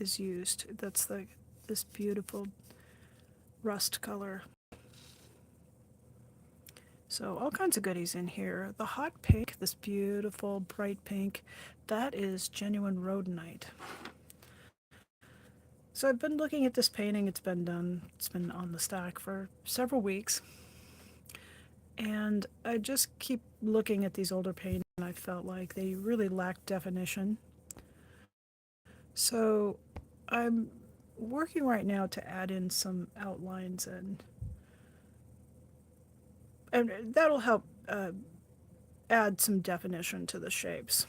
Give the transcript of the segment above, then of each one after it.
is used. That's this beautiful rust color. So all kinds of goodies in here. The hot pink, this beautiful bright pink, that is genuine rhodonite. So I've been looking at this painting. It's been done. It's been on the stack for several weeks. And I just keep looking at these older paintings, and I felt like they really lacked definition. So I'm working right now to add in some outlines, and that'll help add some definition to the shapes.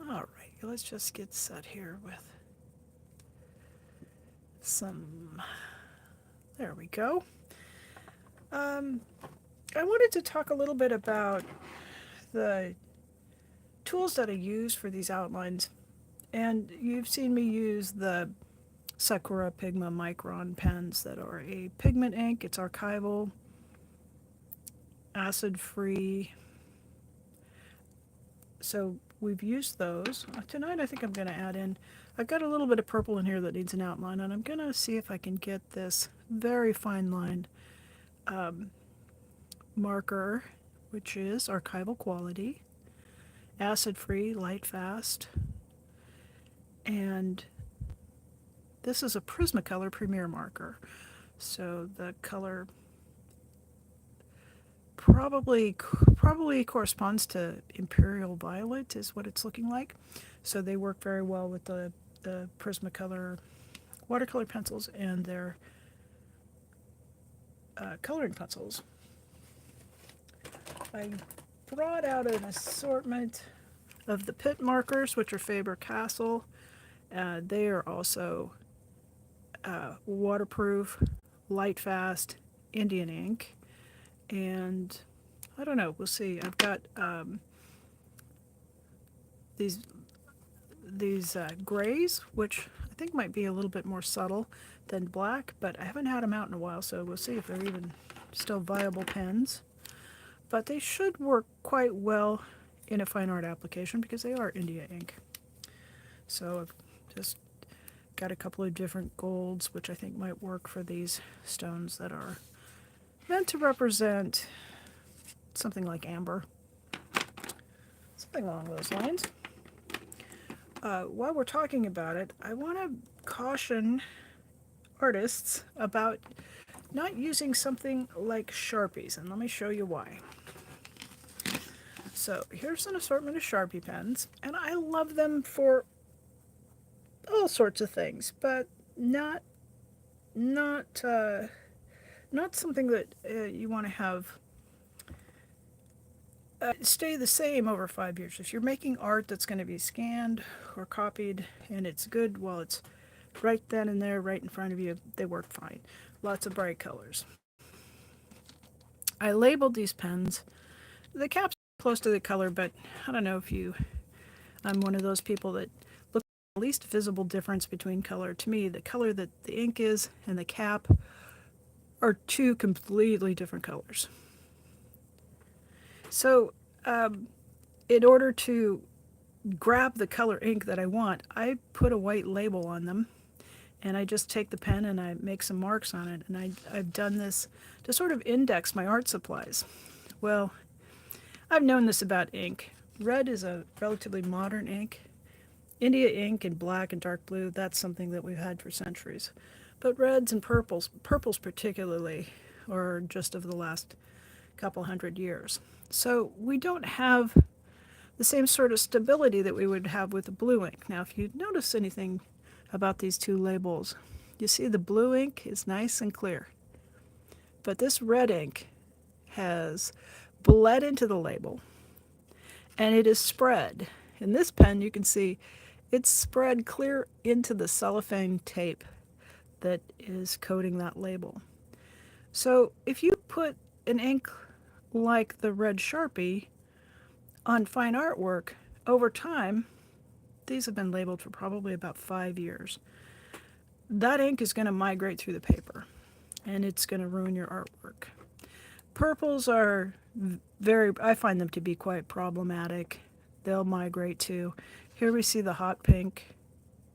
All right, let's just get set here with some. There we go. I wanted to talk a little bit about the tools that I use for these outlines. And you've seen me use the Sakura Pigma Micron pens that are a pigment ink. It's archival, acid-free. So we've used those. Tonight I think I'm going to add in, I've got a little bit of purple in here that needs an outline, and I'm going to see if I can get this very fine line marker, which is archival quality, acid-free, light fast, and this is a Prismacolor Premier marker. So the color probably corresponds to Imperial Violet is what it's looking like. So they work very well with the Prismacolor watercolor pencils and their coloring pencils. I brought out an assortment of the Pitt markers, which are Faber-Castell. They are also waterproof, light fast, Indian ink, and I don't know, we'll see. I've got these grays, which I think might be a little bit more subtle than black, but I haven't had them out in a while, so we'll see if they're even still viable pens. But they should work quite well in a fine art application because they are India ink. So I've just got a couple of different golds, which I think might work for these stones that are meant to represent something like amber. Something along those lines. While we're talking about it, I want to caution artists about not using something like Sharpies, and let me show you why. So here's an assortment of Sharpie pens, and I love them for all sorts of things, but not something that you want to have stay the same over 5 years. If you're making art that's going to be scanned or copied and it's good, well, it's right then and there, right in front of you, they work fine. Lots of bright colors. I labeled these pens. The cap's close to the color, but I don't know if I'm one of those people that look at the least visible difference between color. To me, the color that the ink is and the cap are two completely different colors. So, in order to grab the color ink that I want, I put a white label on them, and I just take the pen and I make some marks on it. And I've done this to sort of index my art supplies. Well, I've known this about ink. Red is a relatively modern ink. India ink and black and dark blue, that's something that we've had for centuries. But reds and purples particularly, are just of the last couple hundred years. So we don't have the same sort of stability that we would have with the blue ink. Now, if you notice anything about these two labels, you see the blue ink is nice and clear. But this red ink has bled into the label, and it is spread. In this pen, you can see it's spread clear into the cellophane tape that is coating that label. So if you put an ink like the red Sharpie on fine artwork, over time, these have been labeled for probably about 5 years. That ink is going to migrate through the paper, and it's going to ruin your artwork. purples are very, I find them to be quite problematic. They'll migrate too. Here we see the hot pink.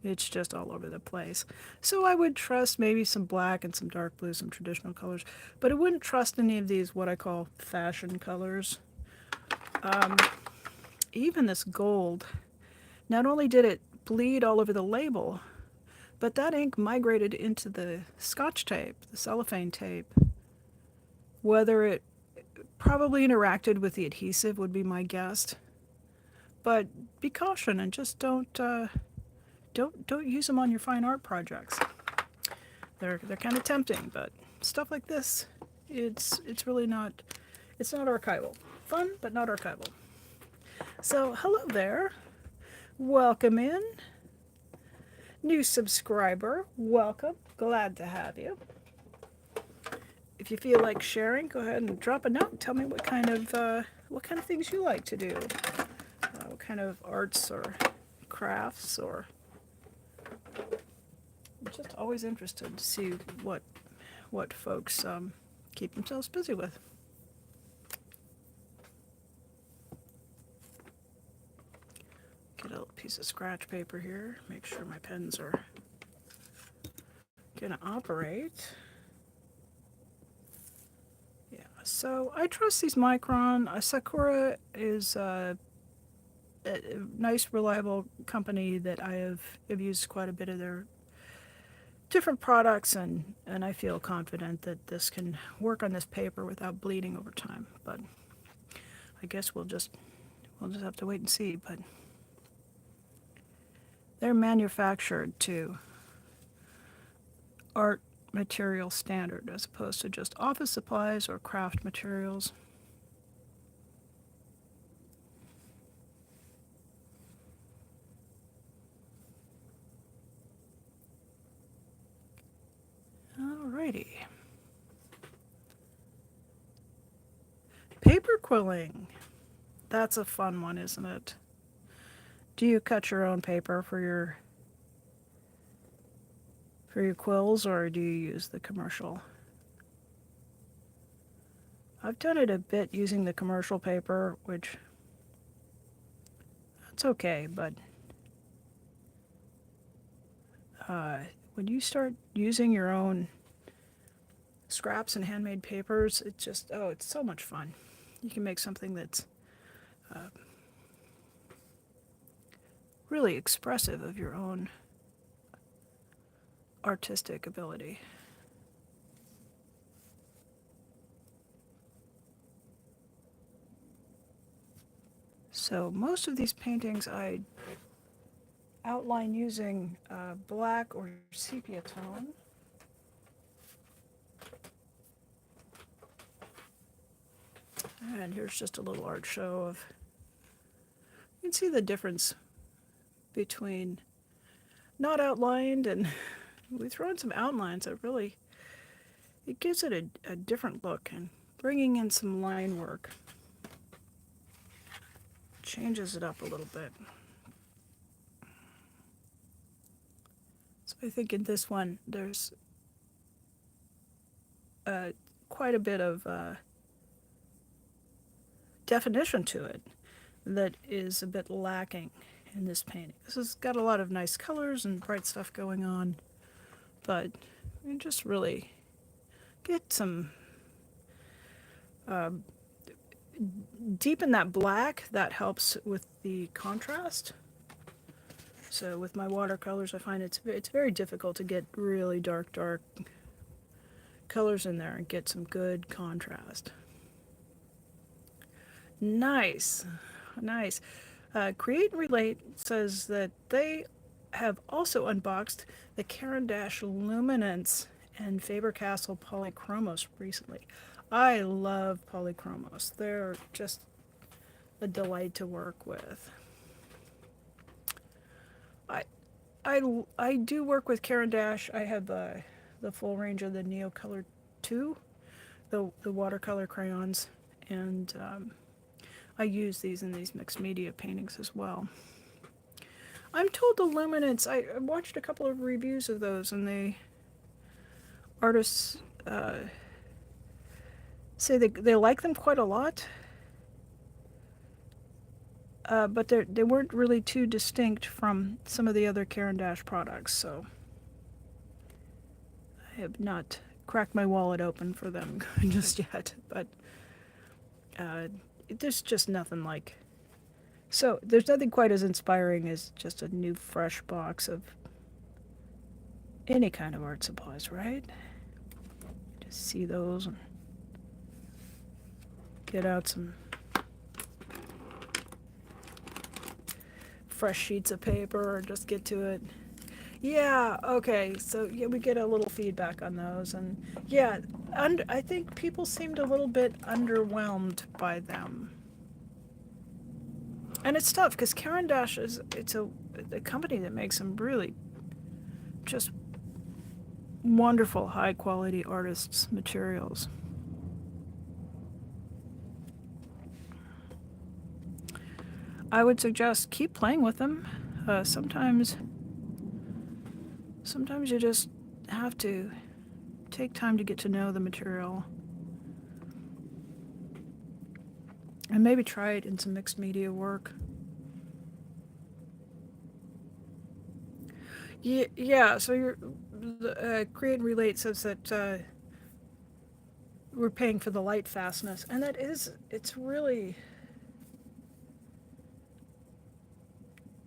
It's just all over the place. So I would trust maybe some black and some dark blue, some traditional colors, but I wouldn't trust any of these what I call fashion colors. Even this gold, not only did it bleed all over the label, but that ink migrated into the Scotch tape, the cellophane tape. Whether it probably interacted with the adhesive would be my guess. But be caution and just don't use them on your fine art projects. They're kind of tempting, but stuff like this, it's really not, it's not archival. Fun, but not archival. So hello there, welcome in. New subscriber, welcome, glad to have you. If you feel like sharing, go ahead and drop a note. Tell me what kind of things you like to do, what kind of arts or crafts, or I'm just always interested to see what folks keep themselves busy with. Get a little piece of scratch paper here. Make sure my pens are gonna operate. Yeah, so I trust these Micron. Sakura is a nice, reliable company that I have used quite a bit of their different products, and I feel confident that this can work on this paper without bleeding over time. But I guess we'll just have to wait and see. But they're manufactured to art material standard as opposed to just office supplies or craft materials. Alrighty. Paper quilling. That's a fun one, isn't it? Do you cut your own paper for your quills, or do you use the commercial? I've done it a bit using the commercial paper, which that's okay, but when you start using your own scraps and handmade papers, it's just, oh, it's so much fun. You can make something that's really expressive of your own artistic ability. So most of these paintings I outline using black or sepia tone. And here's just a little art show of, you can see the difference between not outlined and we throw in some outlines that really, it gives it a different look, and bringing in some line work changes it up a little bit. So I think in this one there's quite a bit of definition to it that is a bit lacking in this painting. This has got a lot of nice colors and bright stuff going on, but you just really get some deepen that black. That helps with the contrast. So with my watercolors, I find it's very difficult to get really dark colors in there and get some good contrast. Nice. Create and Relate says that they have also unboxed the Caran d'Ache Luminance and Faber-Castell Polychromos recently. I love Polychromos. They're just a delight to work with. I do work with Caran d'Ache. I have the full range of the Neocolor 2, the watercolor crayons, and I use these in these mixed media paintings as well. I'm told the Luminance, I watched a couple of reviews of those, and the artists say they like them quite a lot, but they weren't really too distinct from some of the other Caran d'Ache products, so I have not cracked my wallet open for them just yet. But uh, there's just nothing like. So there's nothing quite as inspiring as just a new, fresh box of any kind of art supplies, right? Just see those and get out some fresh sheets of paper or just get to it. Yeah, okay. So yeah, we get a little feedback on those, and yeah, I think people seemed a little bit underwhelmed by them. And it's tough because Caran d'Ache it's a company that makes some really just wonderful high quality artists materials. I would suggest keep playing with them. Sometimes you just have to take time to get to know the material. And maybe try it in some mixed media work. Yeah, so Create and Relate says that we're paying for the light fastness. And it's really,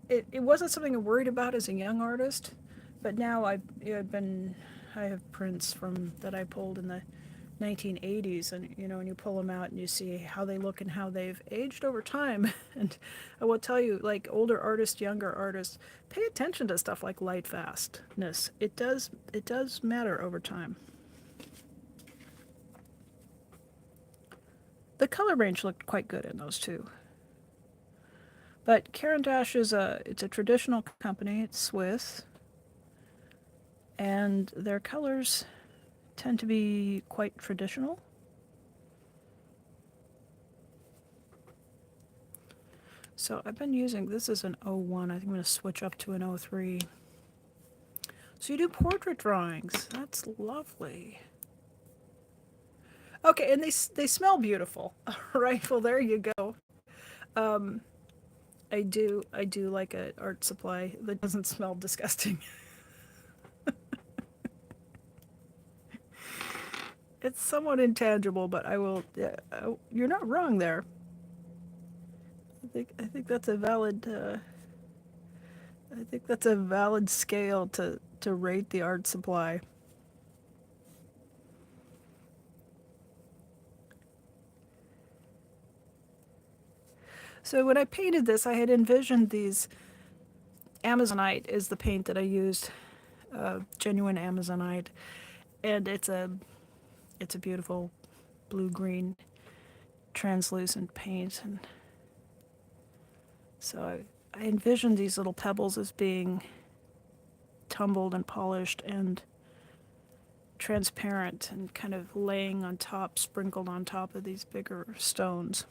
it wasn't something I worried about as a young artist, but now I have prints that I pulled in the 1980s, and and you pull them out and you see how they look and how they've aged over time. And I will tell you, like older artists, younger artists, pay attention to stuff like light fastness. It does matter over time. The color range looked quite good in those too. But Caran d'Ache it's a traditional company. It's Swiss, and their colors tend to be quite traditional. So I've been using, this is an 01, I think I'm going to switch up to an 03. So you do portrait drawings. That's lovely. Okay, and they smell beautiful. All right, well there you go. Um, I do like an art supply that doesn't smell disgusting. It's somewhat intangible, but I will. Yeah, you're not wrong there. I think that's a valid. I think that's a valid scale to rate the art supply. So when I painted this, I had envisioned these Amazonite is the paint that I used, genuine Amazonite, and it's a beautiful blue green translucent paint, and so I envisioned these little pebbles as being tumbled and polished and transparent and kind of laying on top, sprinkled on top of these bigger stones.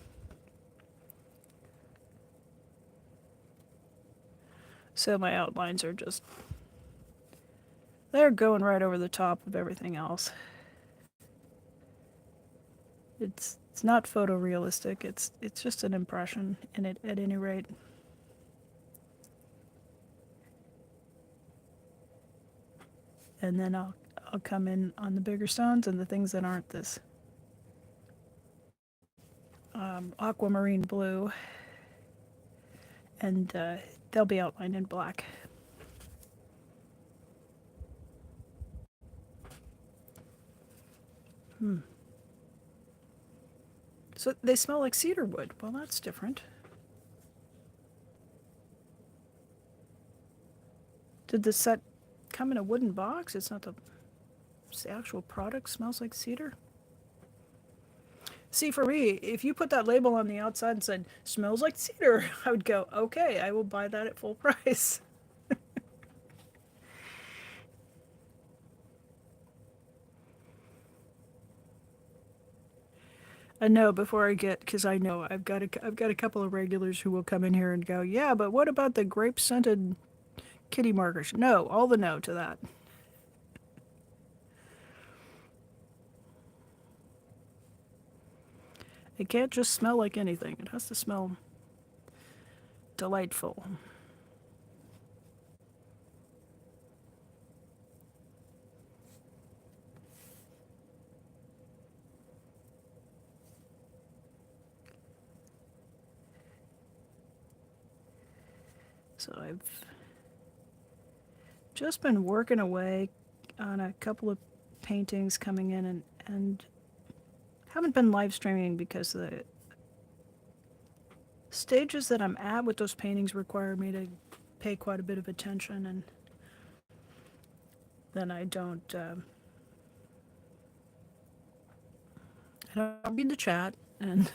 So my outlines are just, they're going right over the top of everything else. It's not photorealistic. It's just an impression in it at any rate. And then I'll come in on the bigger stones and the things that aren't this aquamarine blue, and they'll be outlined in black. So they smell like cedar wood. Well, that's different. Did the set come in a wooden box? It's the actual product smells like cedar. See, for me, if you put that label on the outside and said, smells like cedar, I would go, okay, I will buy that at full price. I know before I get, because I know I've got a couple of regulars who will come in here and go, yeah, but what about the grape scented kitty markers? No, all the no to that. It can't just smell like anything. It has to smell delightful. So I've just been working away on a couple of paintings coming in, and haven't been live streaming because the stages that I'm at with those paintings require me to pay quite a bit of attention, and then I don't read the chat, and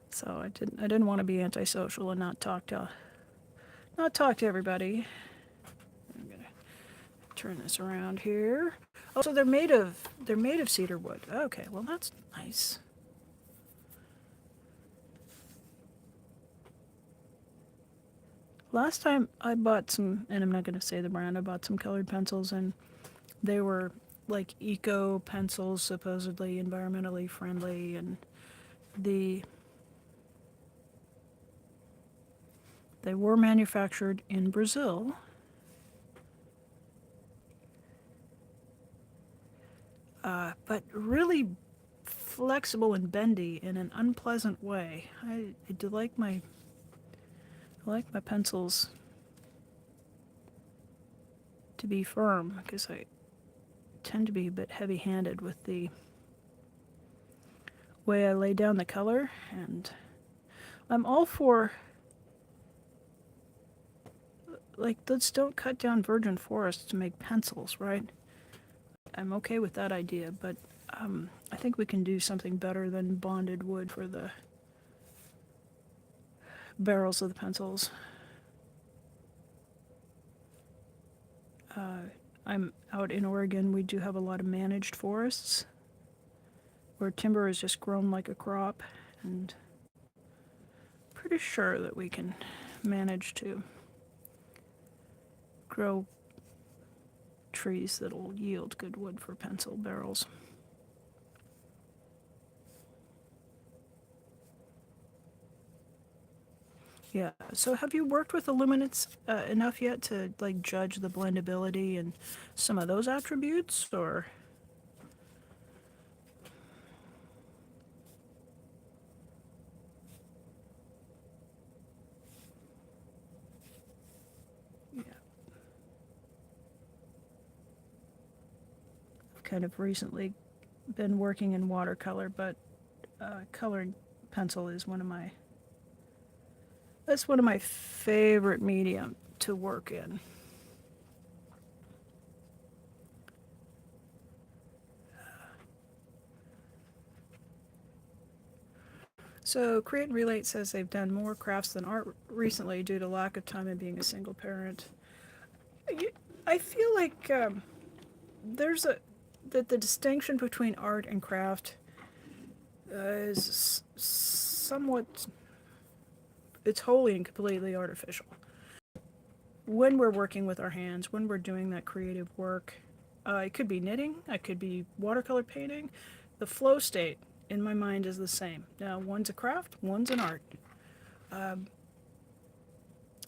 so I didn't want to be antisocial and not talk to everybody. I'm gonna turn this around here. Oh, so they're made of cedar wood. Okay, well that's nice. Last time I bought some, and I'm not going to say the brand, I bought some colored pencils, and they were like eco pencils, supposedly environmentally friendly, and they were manufactured in Brazil. But really flexible and bendy in an unpleasant way. I do like my pencils to be firm because I tend to be a bit heavy-handed with the way I lay down the color, and I'm all for, like, let's don't cut down virgin forests to make pencils, right? I'm okay with that idea, but I think we can do something better than bonded wood for the barrels of the pencils. I'm out in Oregon. We do have a lot of managed forests where timber is just grown like a crop, and pretty sure that we can manage to grow trees that'll yield good wood for pencil barrels. Yeah, so have you worked with Illuminates enough yet to like judge the blendability and some of those attributes, or? Yeah, I've kind of recently been working in watercolor, but colored pencil is that's one of my favorite medium to work in. So Create and Relate says they've done more crafts than art recently due to lack of time and being a single parent. I feel like there's that the distinction between art and craft is somewhat, it's wholly and completely artificial. When we're working with our hands, when we're doing that creative work, it could be knitting, it could be watercolor painting. The flow state in my mind is the same. Now, one's a craft, one's an art.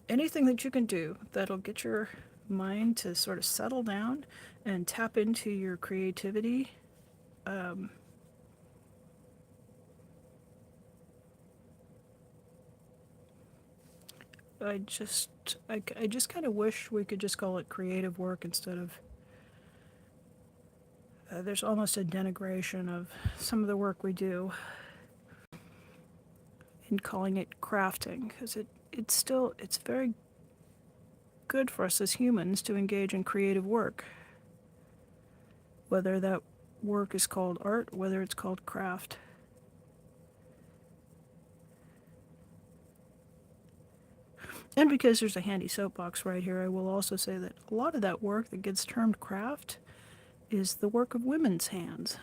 Anything that you can do that'll get your mind to sort of settle down and tap into your creativity. I just kind of wish we could just call it creative work instead of. There's almost a denigration of some of the work we do in calling it crafting, because it's very good for us as humans to engage in creative work, whether that work is called art, whether it's called craft. And because there's a handy soapbox right here, I will also say that a lot of that work that gets termed craft is the work of women's hands.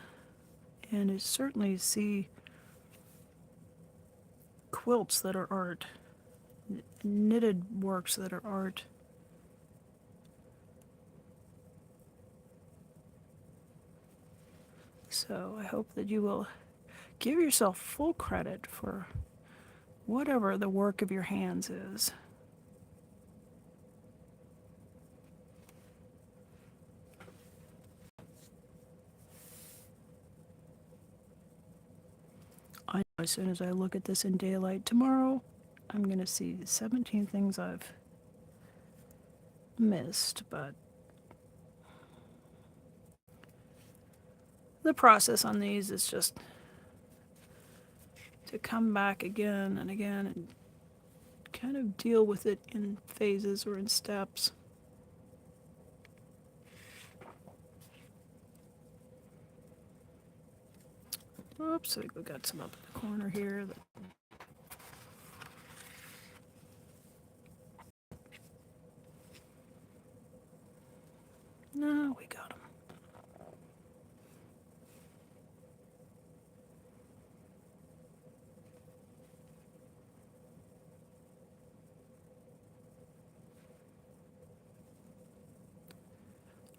And I certainly see quilts that are art, knitted works that are art. So I hope that you will Give yourself full credit for whatever the work of your hands is. I know as soon as I look at this in daylight tomorrow, I'm going to see 17 things I've missed, but the process on these is just to come back again and again and kind of deal with it in phases or in steps. Oops, I think we got some up in the corner here. No, we got them.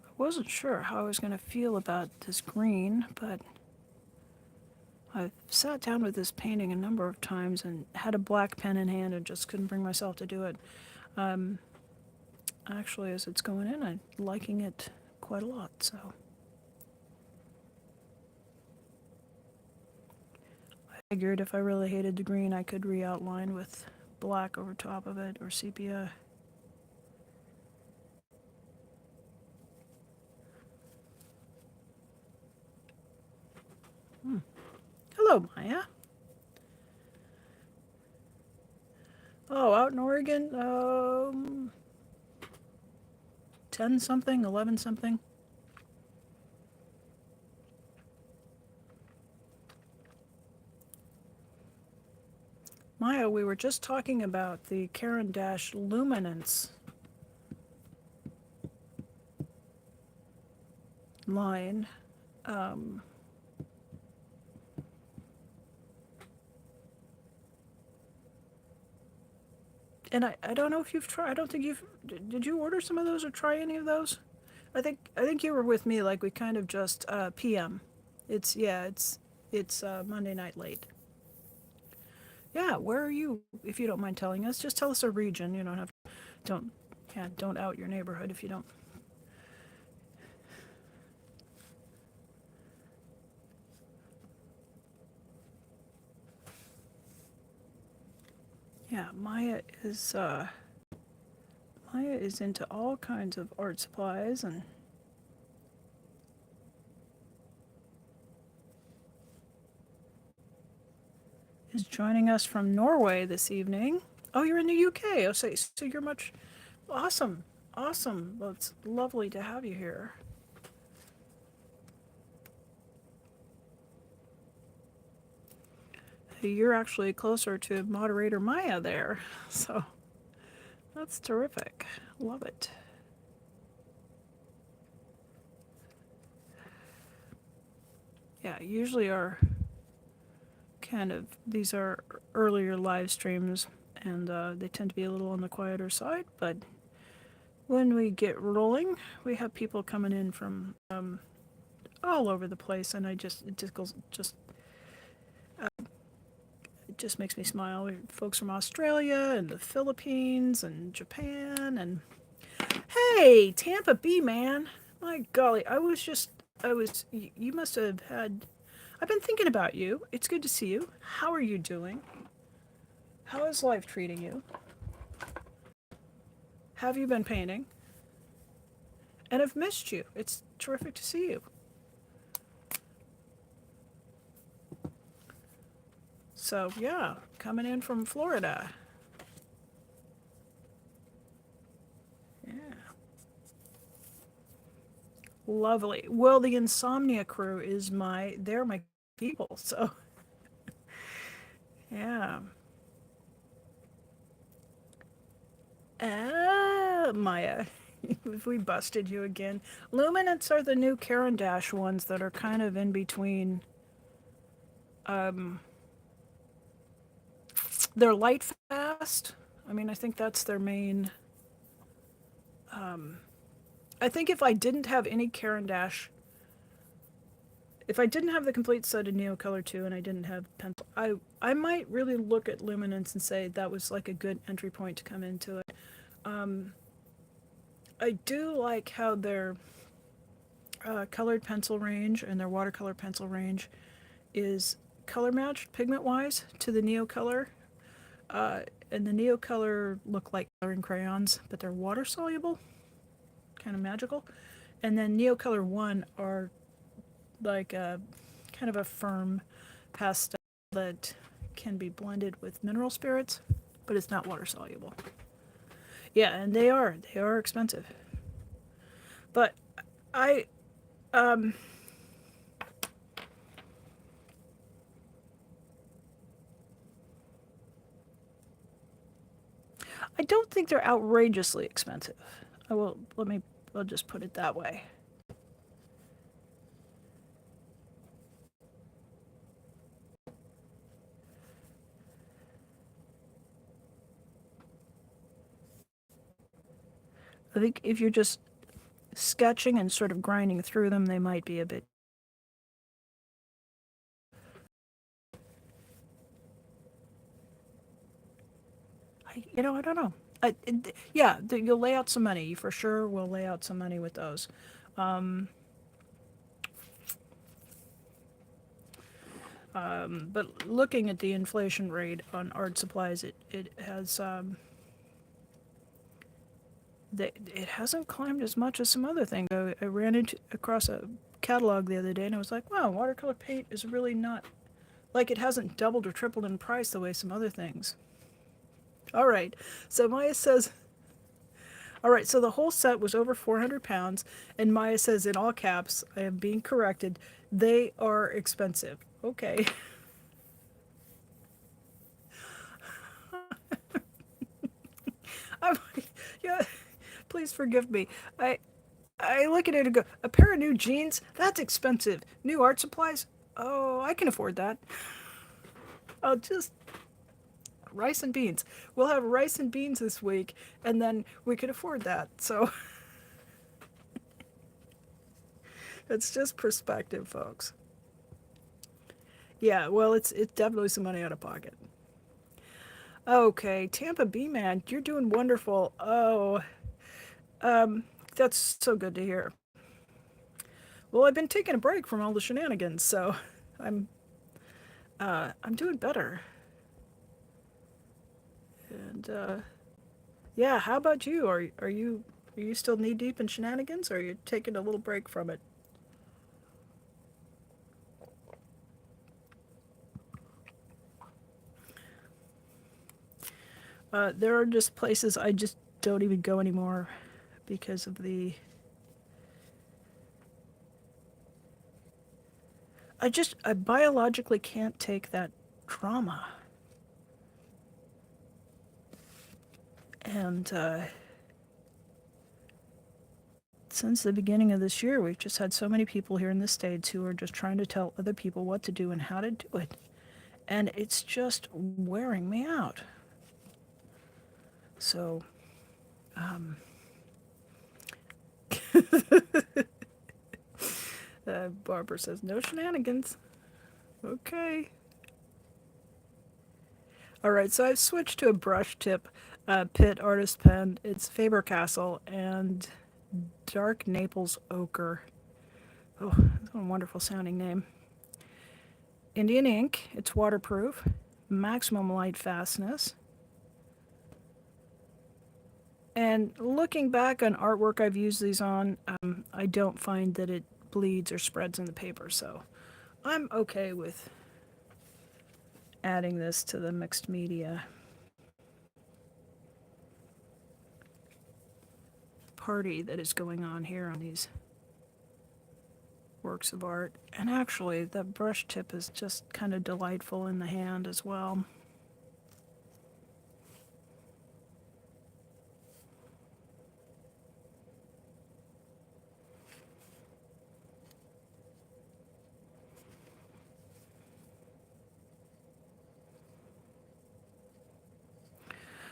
I wasn't sure how I was going to feel about this green, but I've sat down with this painting a number of times and had a black pen in hand and just couldn't bring myself to do it. Actually, as it's going in, I'm liking it quite a lot, so. I figured if I really hated the green, I could re-outline with black over top of it or sepia. Hello, Maya. Oh, out in Oregon, 10 something, 11 something. Maya, we were just talking about the Caran d'Ache Luminance line. And I don't know if you've tried. I don't think you've. Did you order some of those or try any of those? I think you were with me. Like we kind of just PM. It's Monday night late. Yeah, where are you? If you don't mind telling us, just tell us a region. You don't have. Don't out your neighborhood if you don't. Yeah, Maya is into all kinds of art supplies and is joining us from Norway this evening. Oh, you're in the UK. Oh, so you're much awesome. Awesome. Well, it's lovely to have you here. You're actually closer to moderator Maya there. So that's terrific. Love it. Yeah, usually these are earlier live streams and they tend to be a little on the quieter side, but when we get rolling, we have people coming in from all over the place, and it just makes me smile. We have folks from Australia and the Philippines and Japan and hey, Tampa Bay, man. My golly, you must have had. I've been thinking about you. It's good to see you. How are you doing? How is life treating you? Have you been painting? And I've missed you. It's terrific to see you. So, yeah, coming in from Florida. Yeah. Lovely. Well, the Insomnia crew they're my people, so. Yeah. Maya, if we busted you again. Luminants are the new Caran d'Ache ones that are kind of in between. They're light fast. I mean, I think that's their main. I think if I didn't have any Caran d'Ache if I didn't have the complete set of Neocolor 2 and I didn't have pencil, I might really look at Luminance and say that was like a good entry point to come into it. I do like how their colored pencil range and their watercolor pencil range is color matched pigment wise to the Neocolor. And the Neocolor look like coloring crayons, but they're water soluble, kind of magical. And then Neocolor 1 are like a kind of a firm pastel that can be blended with mineral spirits, but it's not water soluble. Yeah, and they are expensive. But I I don't think they're outrageously expensive. I'll just put it that way. I think if you're just sketching and sort of grinding through them, they might be a bit. I don't know. Yeah, you'll lay out some money. You for sure will lay out some money with those. But looking at the inflation rate on art supplies, it has it hasn't climbed as much as some other things. I ran across a catalog the other day and I was like, wow, watercolor paint is really not like it hasn't doubled or tripled in price the way some other things. All right, so Maya says, all right, so the whole set was over 400 pounds, and Maya says in all caps, I am being corrected, they are expensive. Okay. I'm, yeah, please forgive me. I look at it and go, a pair of new jeans? That's expensive. New art supplies? Oh, I can afford that. I'll just rice and beans. We'll have rice and beans this week, and then we can afford that. So it's just perspective, folks. Yeah, well, it's definitely some money out of pocket. Okay, Tampa B man, you're doing wonderful. Oh, that's so good to hear. Well, I've been taking a break from all the shenanigans, so I'm I'm doing better. And yeah, how about you? Are you still knee deep in shenanigans, or are you taking a little break from it? There are just places I just don't even go anymore because of the. I biologically can't take that drama. And since the beginning of this year, we've just had so many people here in the States who are just trying to tell other people what to do and how to do it. And it's just wearing me out. So, Barbara says, no shenanigans. Okay. All right, so I've switched to a brush tip Pitt Artist Pen. It's Faber-Castell and Dark Naples Ochre. Oh, that's a wonderful sounding name. Indian ink. It's waterproof. Maximum light fastness. And looking back on artwork I've used these on, I don't find that it bleeds or spreads in the paper, so I'm okay with adding this to the mixed media party that is going on here on these works of art. And actually, the brush tip is just kind of delightful in the hand as well.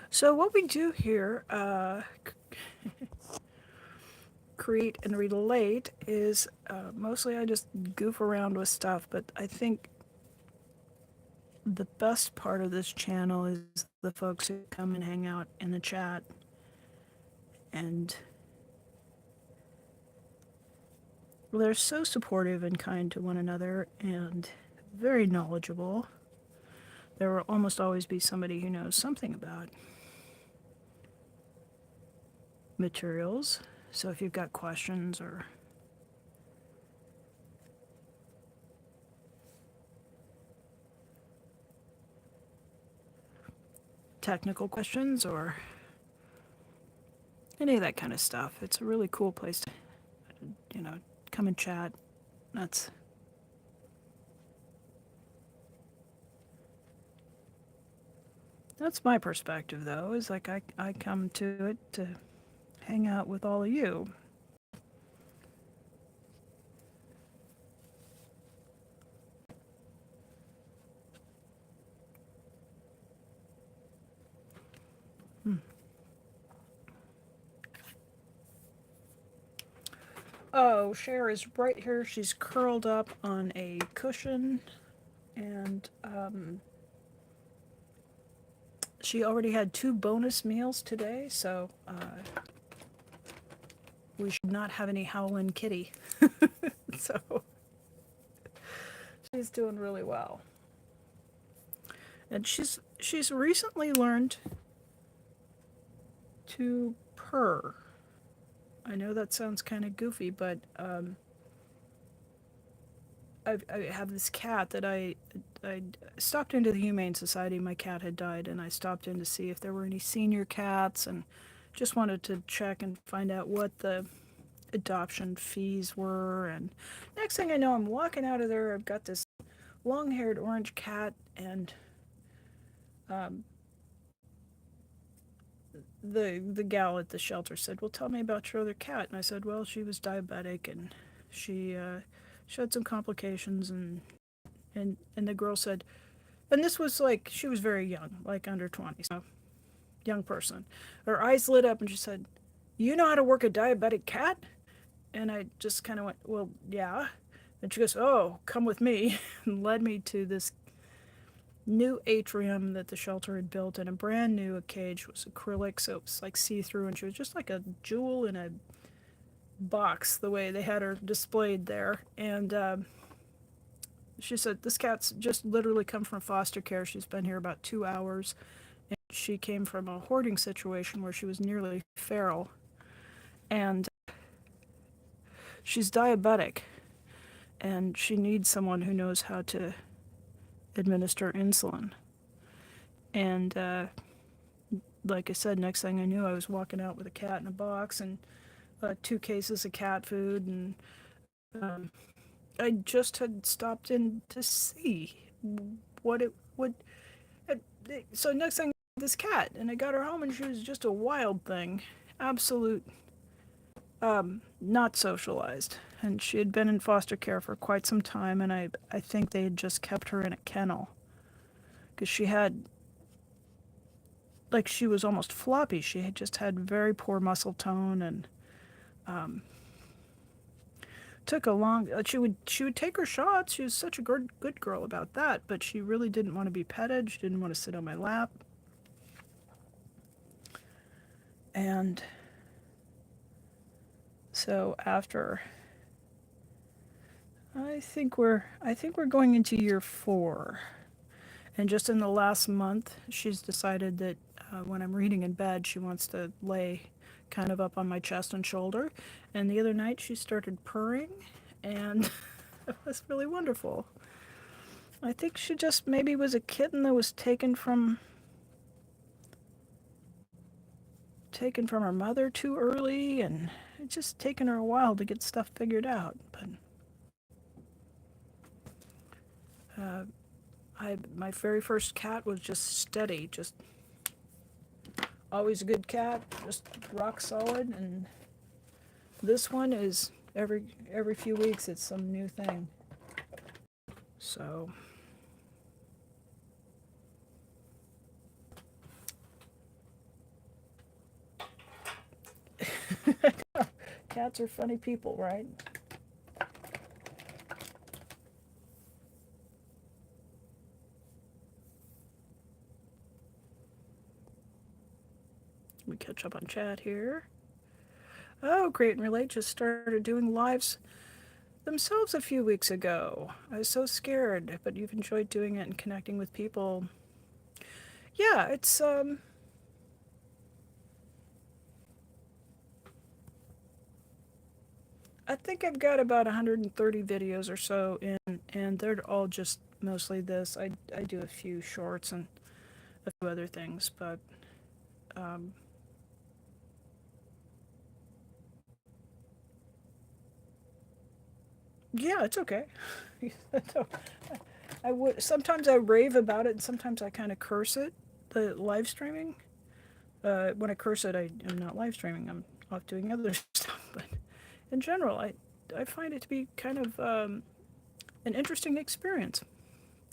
So what we do here, create and relate is mostly I just goof around with stuff, but I think the best part of this channel is the folks who come and hang out in the chat, and they're so supportive and kind to one another and very knowledgeable. There will almost always be somebody who knows something about materials. So if you've got questions or technical questions or any of that kind of stuff, it's a really cool place to, come and chat. That's my perspective, though, is like I come to it to hang out with all of you. Oh, Cher is right here. She's curled up on a cushion, and she already had 2 bonus meals today, so we should not have any howlin' kitty. So she's doing really well. And she's recently learned to purr. I know that sounds kind of goofy, but I have this cat that I stopped into the Humane Society. My cat had died, and I stopped in to see if there were any senior cats, and just wanted to check and find out what the adoption fees were. And next thing I know, I'm walking out of there. I've got this long-haired orange cat, and the gal at the shelter said, "Well, tell me about your other cat." And I said, "Well, she was diabetic, and she had some complications." And the girl said, and this was like, she was very young, like under 20, so young person. Her eyes lit up and she said, "You know how to work a diabetic cat?" And I just kind of went, "Well, yeah." And she goes, "Oh, come with me," and led me to this new atrium that the shelter had built, and a brand new cage. It was acrylic, so it was like see-through, and she was just like a jewel in a box the way they had her displayed there. And she said, "This cat's just literally come from foster care. She's been here about 2 hours. And she came from a hoarding situation where she was nearly feral. And she's diabetic. And she needs someone who knows how to administer insulin." And like I said, next thing I knew, I was walking out with a cat in a box and 2 cases of cat food. And I just had stopped in to see what it would. So next thing, this cat, and I got her home, and she was just a wild thing, absolute, not socialized. And she had been in foster care for quite some time, and I think they had just kept her in a kennel because she had, like, she was almost floppy. She had just had very poor muscle tone, and took a long. She would take her shots. She was such a good girl about that, but she really didn't want to be petted. She didn't want to sit on my lap. And so after, I think we're going into year 4, and just in the last month, she's decided that when I'm reading in bed, she wants to lay kind of up on my chest and shoulder. And the other night, she started purring, and it was really wonderful. I think she just maybe was a kitten that was taken from her mother too early, and it's just taken her a while to get stuff figured out. But my very first cat was just steady, just always a good cat, just rock solid. And this one is every few weeks it's some new thing. So Cats are funny people, right? Let me catch up on chat here. Oh, Great and Relate just started doing lives themselves a few weeks ago. I was so scared, but you've enjoyed doing it and connecting with people. Yeah, it's I think I've got about 130 videos or so in, and they're all just mostly this. I do a few shorts and a few other things, but um, yeah, it's okay. I would sometimes I rave about it, and sometimes I kind of curse it. The live streaming. When I curse it, I'm not live streaming. I'm off doing other stuff. But in general, I find it to be kind of an interesting experience.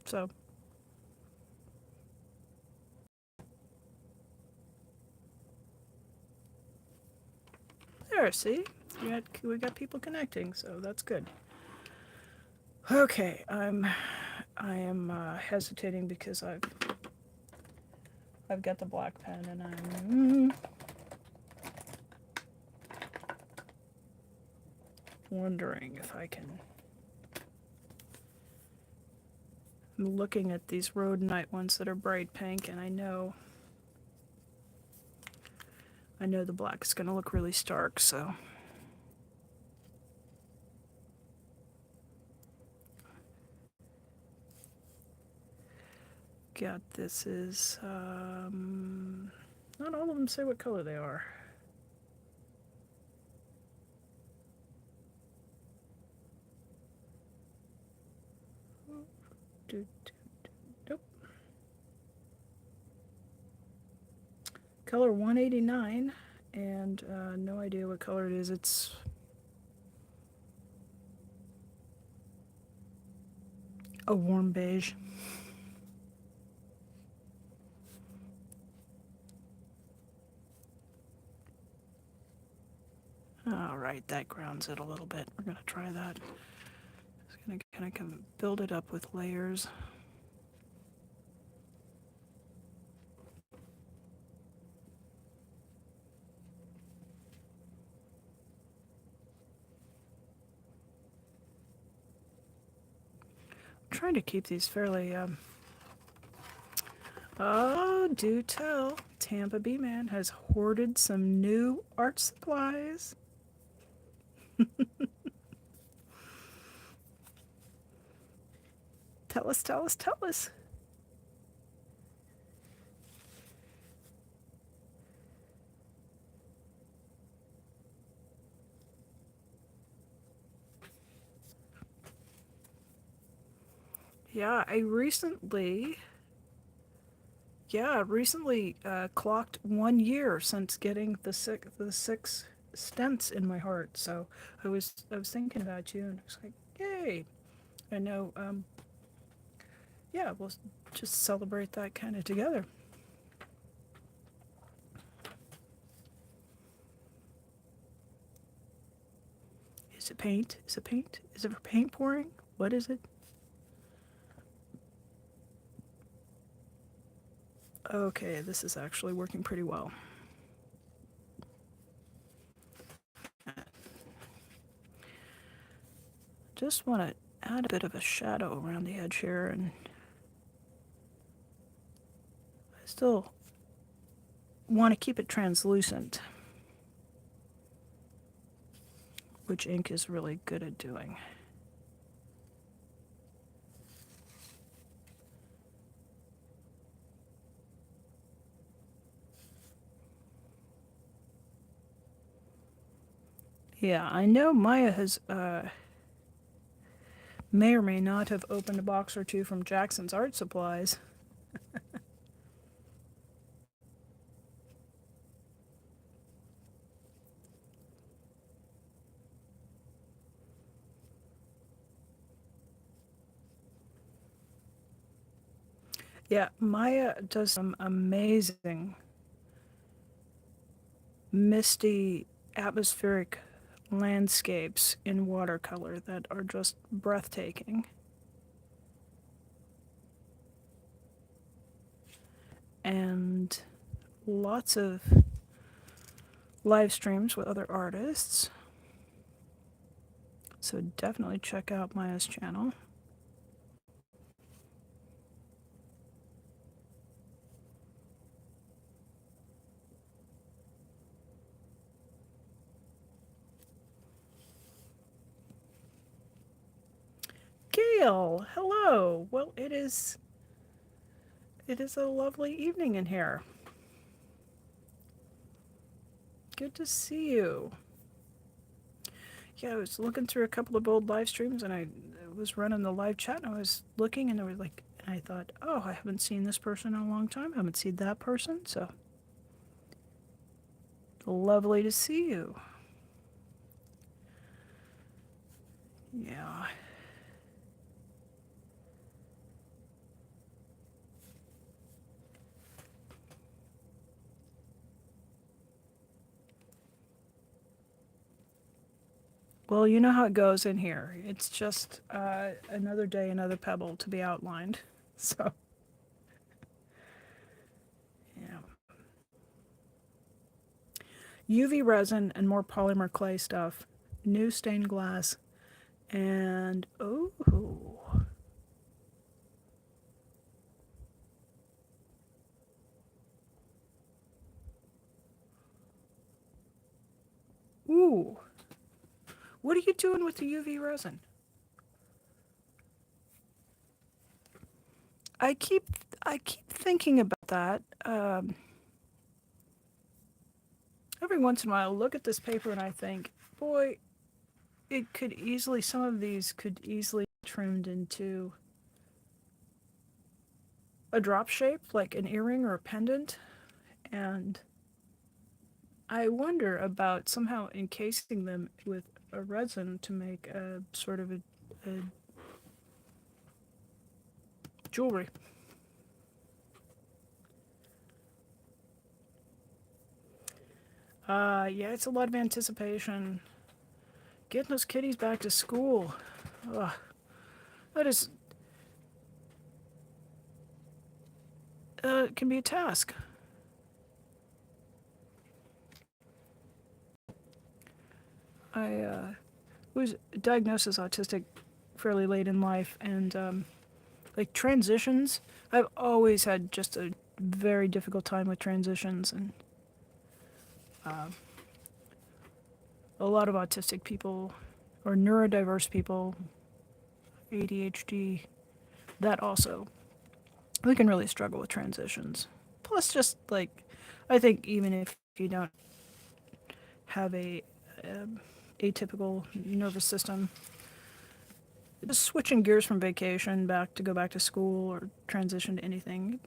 So there, see, we got people connecting, so that's good. Okay, I am hesitating because I've got the black pen and I'm wondering if I can. I'm looking at these rhodonite ones that are bright pink, and I know the black is going to look really stark, so. Got this is, not all of them say what color they are. Nope. Color 189, and no idea what color it is. It's a warm beige. All right, that grounds it a little bit. We're gonna try that. Just gonna kind of build it up with layers. I'm trying to keep these fairly. Oh, do tell! Tampa Bee Man has hoarded some new art supplies. Tell us, tell us, tell us. Yeah, I recently clocked 1 year since getting the six stents in my heart. So I was thinking about you, and I was like, yay! I know. Yeah, we'll just celebrate that kind of together. Is it paint? Is it paint? Is it for paint pouring? What is it? Okay, this is actually working pretty well. Just want to add a bit of a shadow around the edge here, and I still want to keep it translucent, which ink is really good at doing. Yeah, I know Maya has may or may not have opened a box or two from Jackson's Art Supplies. Yeah, Maya does some amazing misty atmospheric landscapes in watercolor that are just breathtaking. And lots of live streams with other artists. So definitely check out Maya's channel. Gail, hello. Well, it is a lovely evening in here. Good to see you. Yeah, I was looking through a couple of old live streams, and I was running the live chat, and I was looking, and I thought, oh, I haven't seen this person in a long time. I haven't seen that person, so lovely to see you. Yeah. Well, you know how it goes in here. It's just another day, another pebble to be outlined. So, yeah. UV resin and more polymer clay stuff. New stained glass. And, oh. Ooh. What are you doing with the UV resin? I keep thinking about that. Every once in a while, I look at this paper and I think, boy, some of these could easily be trimmed into a drop shape, like an earring or a pendant. And I wonder about somehow encasing them with a resin to make a sort of a jewelry. Yeah, it's a lot of anticipation. Getting those kitties back to school. Ugh, that is, it can be a task. I was diagnosed as autistic fairly late in life, and like transitions, I've always had just a very difficult time with transitions, and a lot of autistic people or neurodiverse people, ADHD, that also, we can really struggle with transitions. Plus, just like, I think even if you don't have a atypical nervous system, just switching gears from vacation back to go back to school or transition to anything,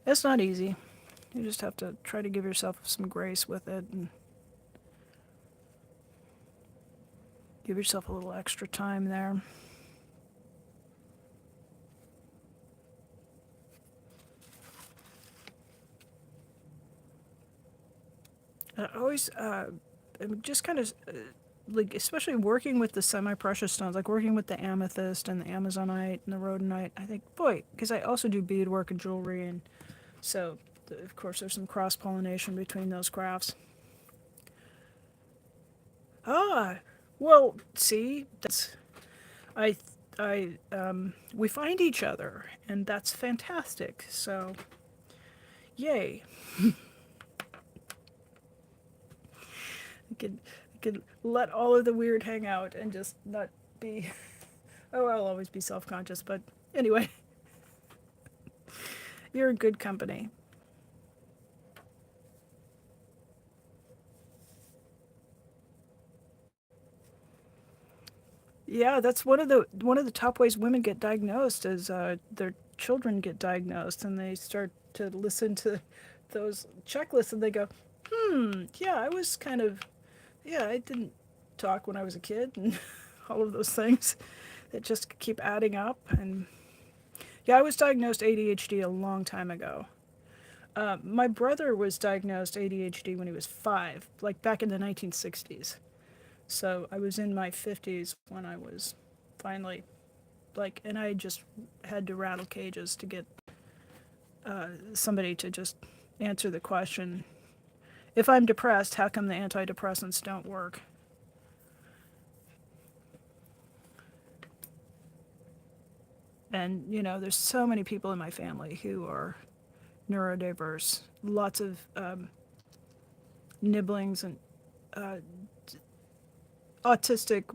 it's not easy. You just have to try to give yourself some grace with it and give yourself a little extra time there. I always, I'm just kind of, like, especially working with the semi-precious stones, like working with the amethyst and the amazonite and the rhodonite, I think, boy, because I also do beadwork and jewelry, and so, of course, there's some cross-pollination between those crafts. Ah, well, see, I, we find each other, and that's fantastic, so, yay. I could let all of the weird hang out and just not be. Oh, I'll always be self-conscious, but anyway, you're in good company. Yeah, that's one of the top ways women get diagnosed is their children get diagnosed, and they start to listen to those checklists, and they go, yeah, I was kind of, yeah, I didn't talk when I was a kid, and all of those things that just keep adding up. And yeah, I was diagnosed ADHD a long time ago. My brother was diagnosed ADHD when he was 5, like back in the 1960s. So I was in my 50s when I was finally like, and I just had to rattle cages to get somebody to just answer the question, if I'm depressed, how come the antidepressants don't work? And, there's so many people in my family who are neurodiverse, lots of nibblings and uh, autistic,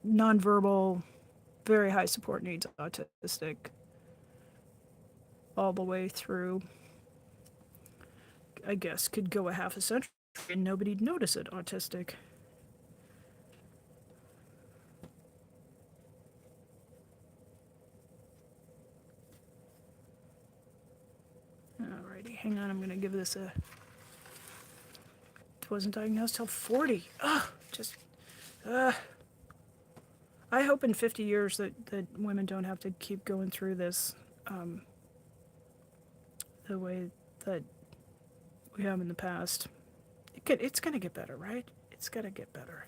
nonverbal, very high support needs autistic, all the way through, I guess, could go a half a century and nobody'd notice it autistic. Alrighty, hang on, I'm gonna give this a. Wasn't diagnosed till 40. Ugh, just. I hope in 50 years that women don't have to keep going through this the way that we have in the past. It's going to get better, right? It's going to get better.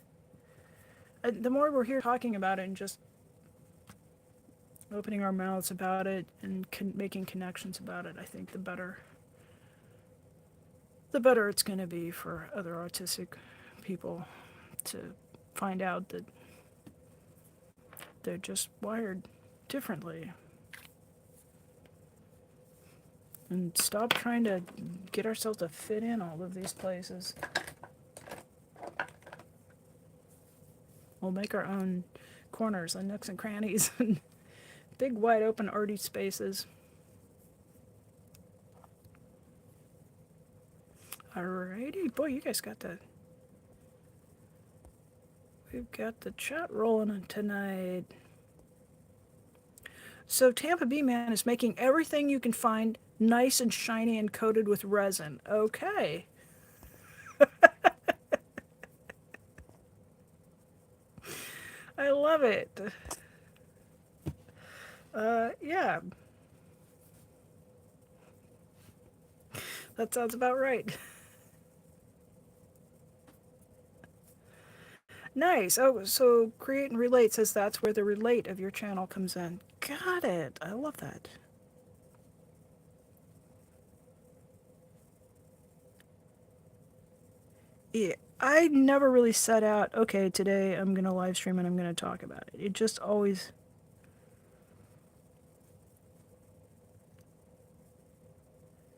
And the more we're here talking about it and just opening our mouths about it and making connections about it, I think the better it's going to be for other autistic people to find out that they're just wired differently. And stop trying to get ourselves to fit in all of these places. We'll make our own corners and nooks and crannies and big wide open arty spaces. Alrighty, boy, you guys got we've got the chat rolling tonight. So Tampa Bee Man is making everything you can find nice and shiny and coated with resin. Okay. I love it. Yeah. That sounds about right. Nice. Oh, so Create and Relate says that's where the relate of your channel comes in. Got it. I love that. Yeah. I never really set out, okay, today I'm going to live stream and I'm going to talk about it. It just always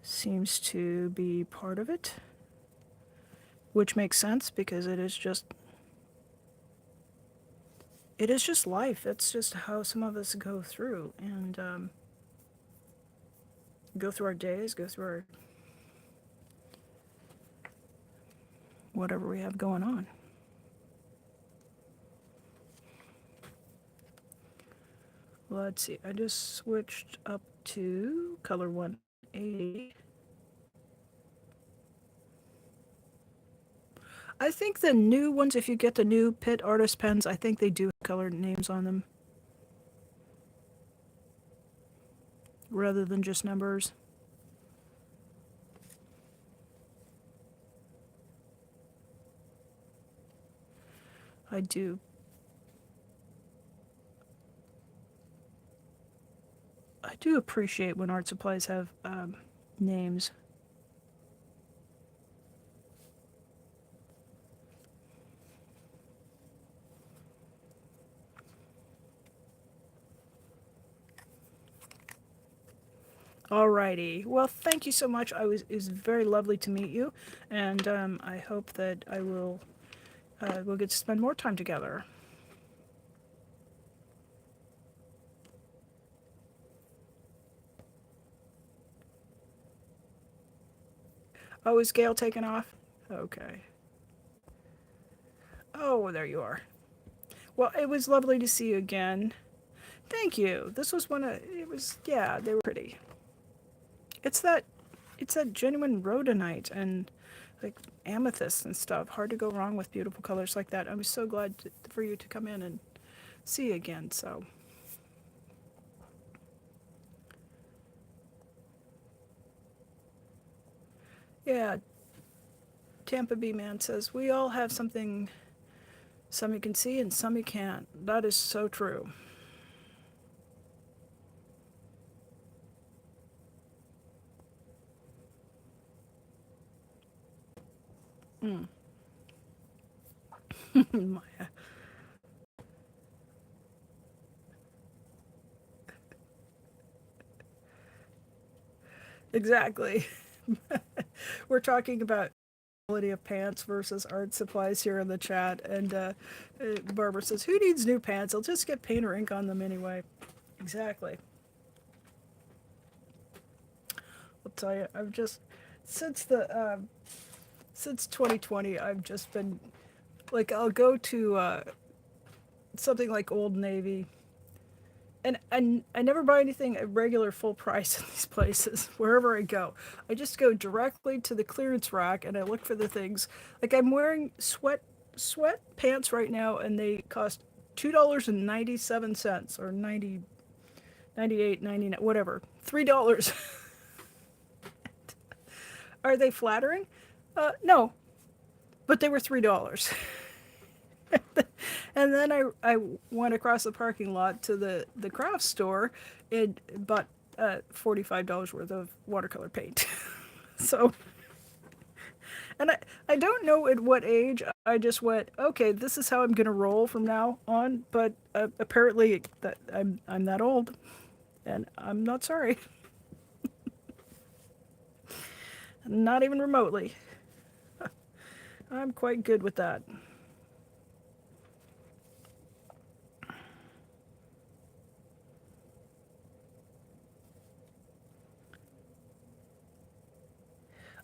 seems to be part of it, which makes sense because it is just life. That's just how some of us go through and go through our days, go through our whatever we have going on. Let's see. I just switched up to color 180. I think the new ones, if you get the new Pitt Artist pens, I think they do have colored names on them rather than just numbers. I do appreciate when art supplies have names. Alrighty. Well, thank you so much. It was very lovely to meet you, and I hope that we'll get to spend more time together. Oh, is Gail taken off? Okay. Oh, there you are. Well, it was lovely to see you again. Thank you. This was yeah, they were pretty. It's that genuine rhodonite and like amethyst and stuff. Hard to go wrong with beautiful colors like that. I was so glad for you to come in and see you again. So. Yeah, Tampa Bay Man says, we all have something, some you can see and some you can't. That is so true. Mm. Maya. Exactly. We're talking about quality of pants versus art supplies here in the chat, and Barbara says, "Who needs new pants? I'll just get paint or ink on them anyway." Exactly. I'll tell you, I've just since the since 2020, I've just been like, I'll go to something like Old Navy, and I never buy anything at regular full price in these places. Wherever I go, I just go directly to the clearance rack and I look for the things. Like I'm wearing sweat pants right now, and they cost $2.97 or 98.99, whatever, $3. Are they flattering? No, but they were $3. And then I went across the parking lot to the craft store and bought $45 worth of watercolor paint. So, and I don't know at what age I just went, okay, this is how I'm gonna roll from now on. But apparently that I'm that old, and I'm not sorry, not even remotely. I'm quite good with that.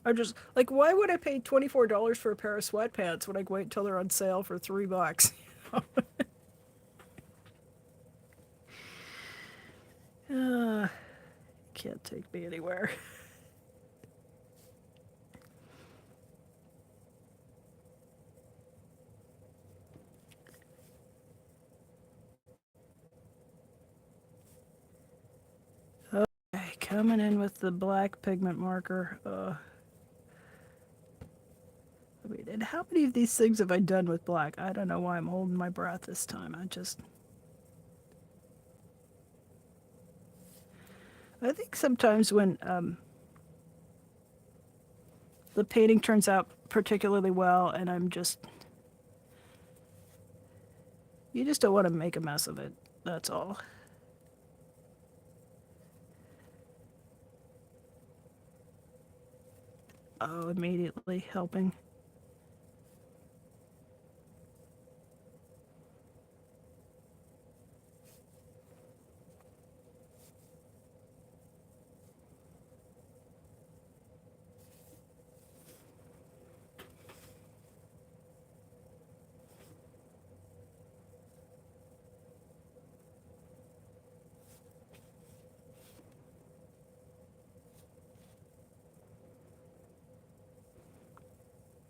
I'm just like, why would I pay $24 for a pair of sweatpants when I can wait until they're on sale for $3? uh, can't take me anywhere. Okay, coming in with the black pigment marker. I mean, and how many of these things have I done with black? I don't know why I'm holding my breath this time. I think sometimes when the painting turns out particularly well, and you just don't want to make a mess of it. That's all. Oh, immediately helping.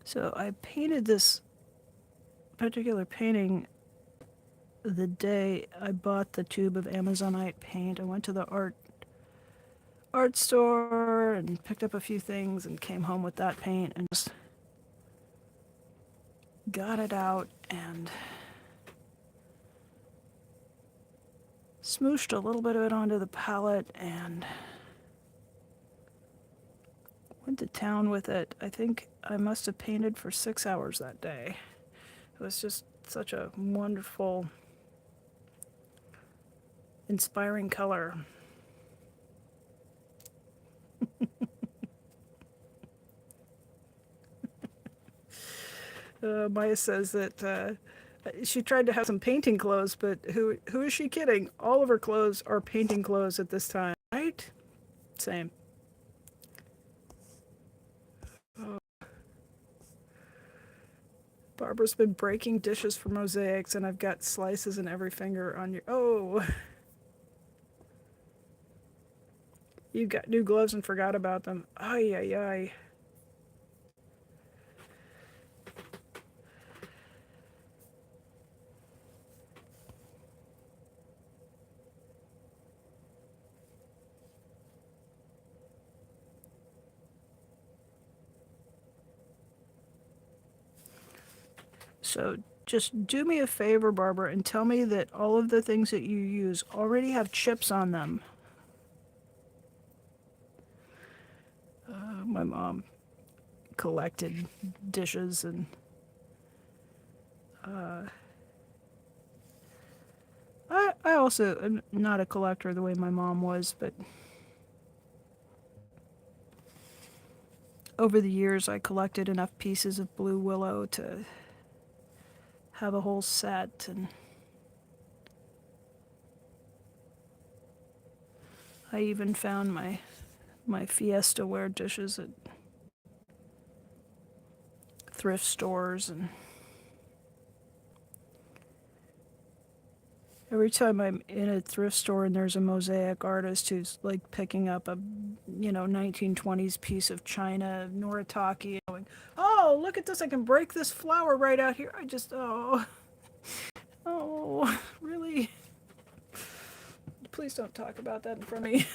So I painted this particular painting the day I bought the tube of Amazonite paint. I went to the art store and picked up a few things and came home with that paint and just got it out and smooshed a little bit of it onto the palette and went to town with it. I think I must have painted for 6 hours that day. It was just such a wonderful, inspiring color. Maya says that she tried to have some painting clothes, but who is she kidding? All of her clothes are painting clothes at this time, right? Same. Oh, Barbara's been breaking dishes for mosaics, and I've got slices in every finger on your. Oh, you got new gloves and forgot about them. Ay, ay, ay. So just do me a favor, Barbara, and tell me that all of the things that you use already have chips on them. My mom collected dishes, and I also am not a collector the way my mom was, but over the years I collected enough pieces of blue willow to have a whole set, and I even found my Fiesta ware dishes at thrift stores. And every time I'm in a thrift store and there's a mosaic artist who's like picking up a 1920s piece of china Noritake and going, oh, look at this, I can break this flower right out here. I just, oh, really? Please don't talk about that in front of me.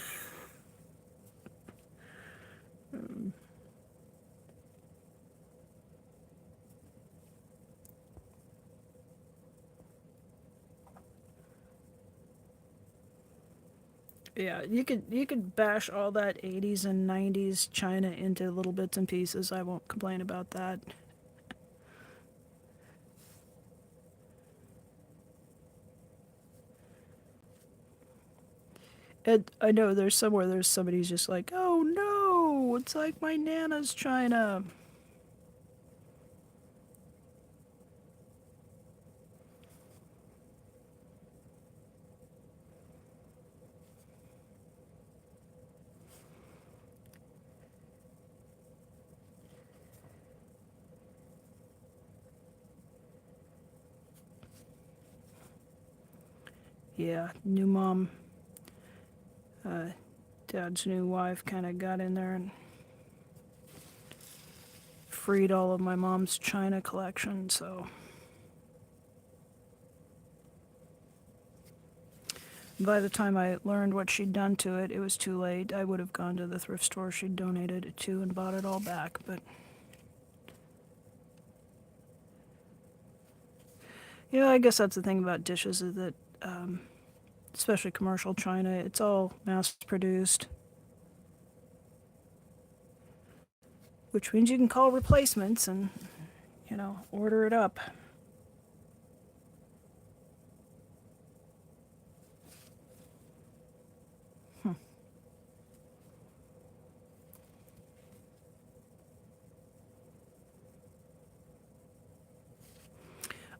Yeah, you could bash all that 80s and 90s china into little bits and pieces. I won't complain about that. And I know there's somewhere there's somebody's just like, oh no, it's like my nana's china. Yeah, new mom, uh, dad's new wife kind of got in there and freed all of my mom's china collection, so by the time I learned what she'd done to it, it was too late. I would have gone to the thrift store she'd donated it to and bought it all back, but yeah, I guess that's the thing about dishes is that, especially commercial china, it's all mass produced, which means you can call replacements and, order it up.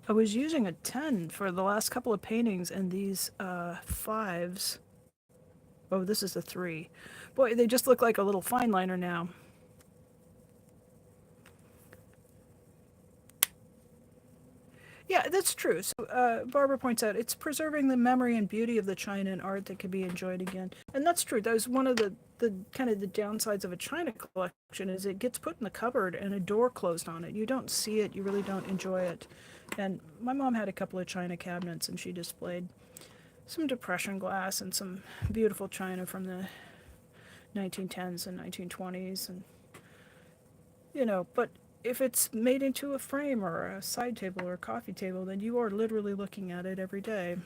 I was using a 10 for the last couple of paintings, and these fives. Oh, this is a 3. Boy, they just look like a little fine liner now. Yeah, that's true. So Barbara points out it's preserving the memory and beauty of the china and art that can be enjoyed again, and that's true. That was one of the kind of the downsides of a china collection is it gets put in the cupboard and a door closed on it. You don't see it. You really don't enjoy it. And my mom had a couple of china cabinets, and she displayed some depression glass and some beautiful china from the 1910s and 1920s, and but if it's made into a frame or a side table or a coffee table, then you are literally looking at it every day.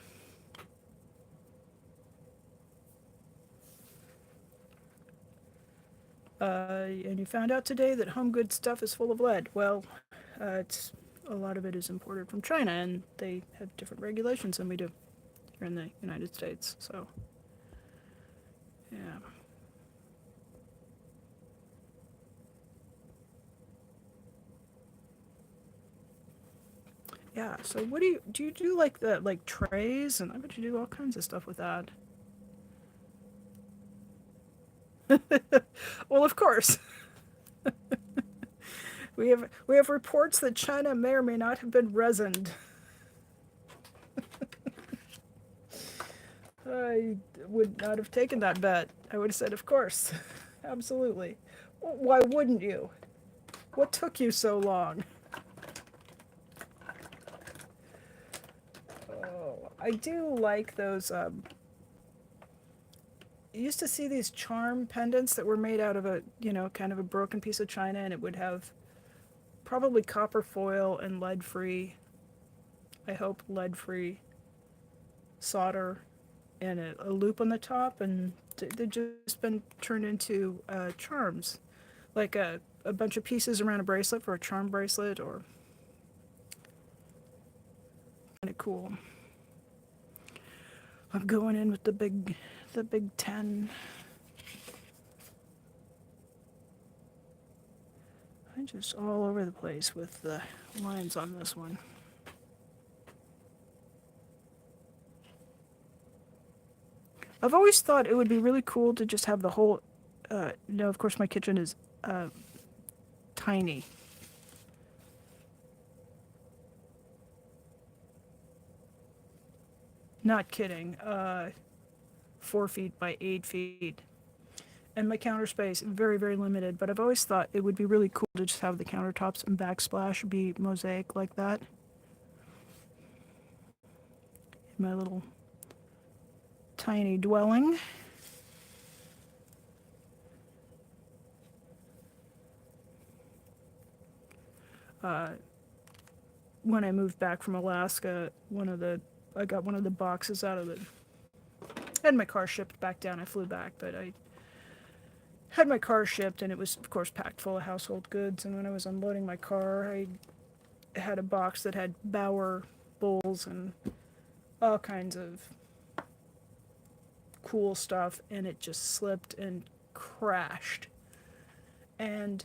And you found out today that home goods stuff is full of lead. Well, it's a lot of it is imported from China, and they have different regulations than we do here in the United States. So, yeah. Yeah. So, what do? You do like the like trays, and I bet you do all kinds of stuff with that. Well, of course. We have reports that China may or may not have been resined. I would not have taken that bet. I would have said, of course, absolutely. Why wouldn't you? What took you so long? Oh, I do like those. You used to see these charm pendants that were made out of a, kind of a broken piece of china, and it would have probably copper foil and lead free I hope, lead-free solder and a loop on the top, and they've just been turned into charms, like a bunch of pieces around a bracelet for a charm bracelet, or kind of cool. I'm going in with the big 10. I'm just all over the place with the lines on this one. I've always thought it would be really cool to just have the whole. No, of course, my kitchen is tiny. Not kidding. 4 feet by 8 feet. And my counter space, very, very limited. But I've always thought it would be really cool to just have the countertops and backsplash be mosaic like that. In my little tiny dwelling. When I moved back from Alaska, I got one of the boxes out of the. I had my car shipped back down. I flew back, but I had my car shipped, and it was, of course, packed full of household goods. And when I was unloading my car, I had a box that had Bauer bowls and all kinds of cool stuff, and it just slipped and crashed. And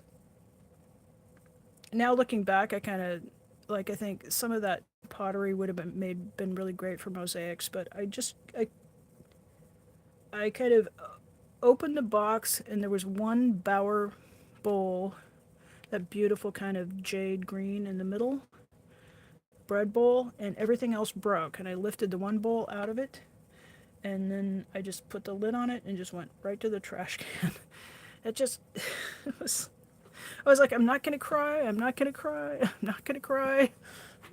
now looking back, I kind of I think some of that pottery would have been really great for mosaics, but I kind of opened the box, and there was one Bauer bowl, that beautiful kind of jade green in the middle bread bowl, and everything else broke. And I lifted the one bowl out of it, and then I just put the lid on it and just went right to the trash can. It just it was. I was like, I'm not gonna cry. I'm not gonna cry. I'm not gonna cry.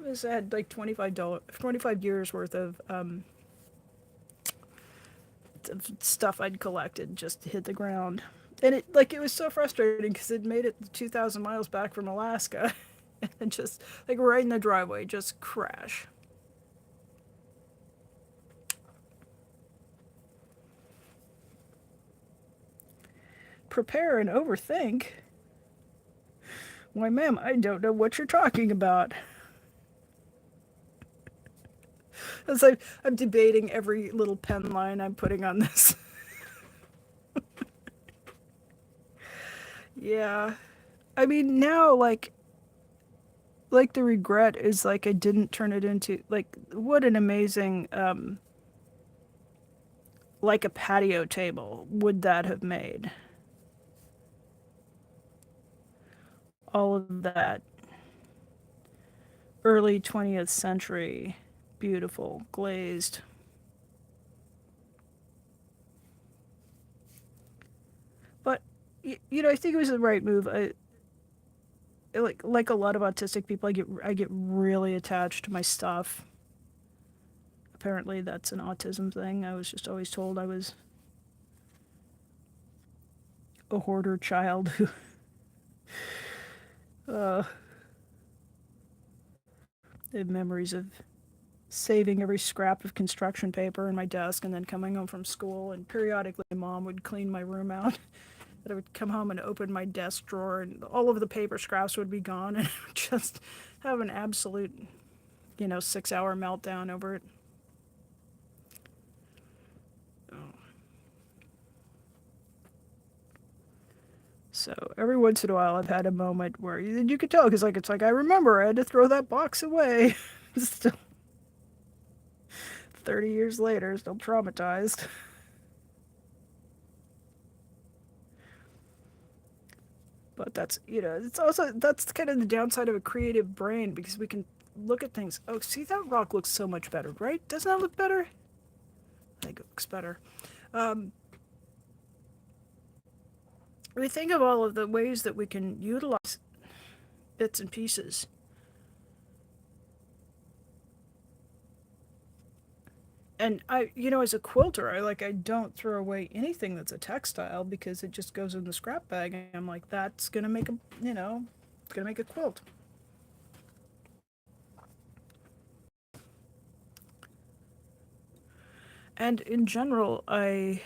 I had like $25 years worth of stuff I'd collected just hit the ground, and it was so frustrating because it made it 2,000 miles back from Alaska, and just like right in the driveway, just crash. Prepare and overthink. Why, ma'am, I don't know what you're talking about. As I'm debating every little pen line I'm putting on this. Yeah. I mean, now, the regret is like I didn't turn it into, like, what an amazing, like a patio table would that have made. All of that early 20th century, beautiful, glazed. But, I think it was the right move. Like a lot of autistic people, I get really attached to my stuff. Apparently, that's an autism thing. I was just always told I was a hoarder child who had memories of saving every scrap of construction paper in my desk, and then coming home from school, and periodically mom would clean my room out. That I would come home and open my desk drawer, and all of the paper scraps would be gone, and I would just have an absolute, 6-hour meltdown over it. So every once in a while, I've had a moment where you could tell, because it's like I remember I had to throw that box away. Still, 30 years later, still traumatized. But that's kind of the downside of a creative brain, because we can look at things. Oh, see, that rock looks so much better, right? Doesn't that look better? I think it looks better. We think of all of the ways that we can utilize bits and pieces. And as a quilter, I don't throw away anything that's a textile, because it just goes in the scrap bag, and I'm like, that's gonna make it's gonna make a quilt. And in general, when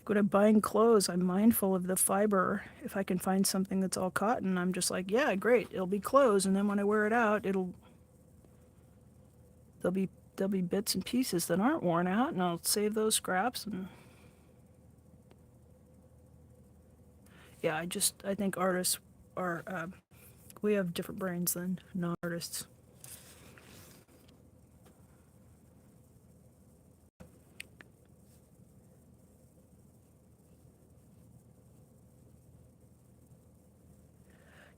I'm buying clothes, I'm mindful of the fiber. If I can find something that's all cotton, I'm just like, yeah, great, it'll be clothes. And then when I wear it out, there'll be bits and pieces that aren't worn out, and I'll save those scraps. And yeah, I think artists are we have different brains than non-artists.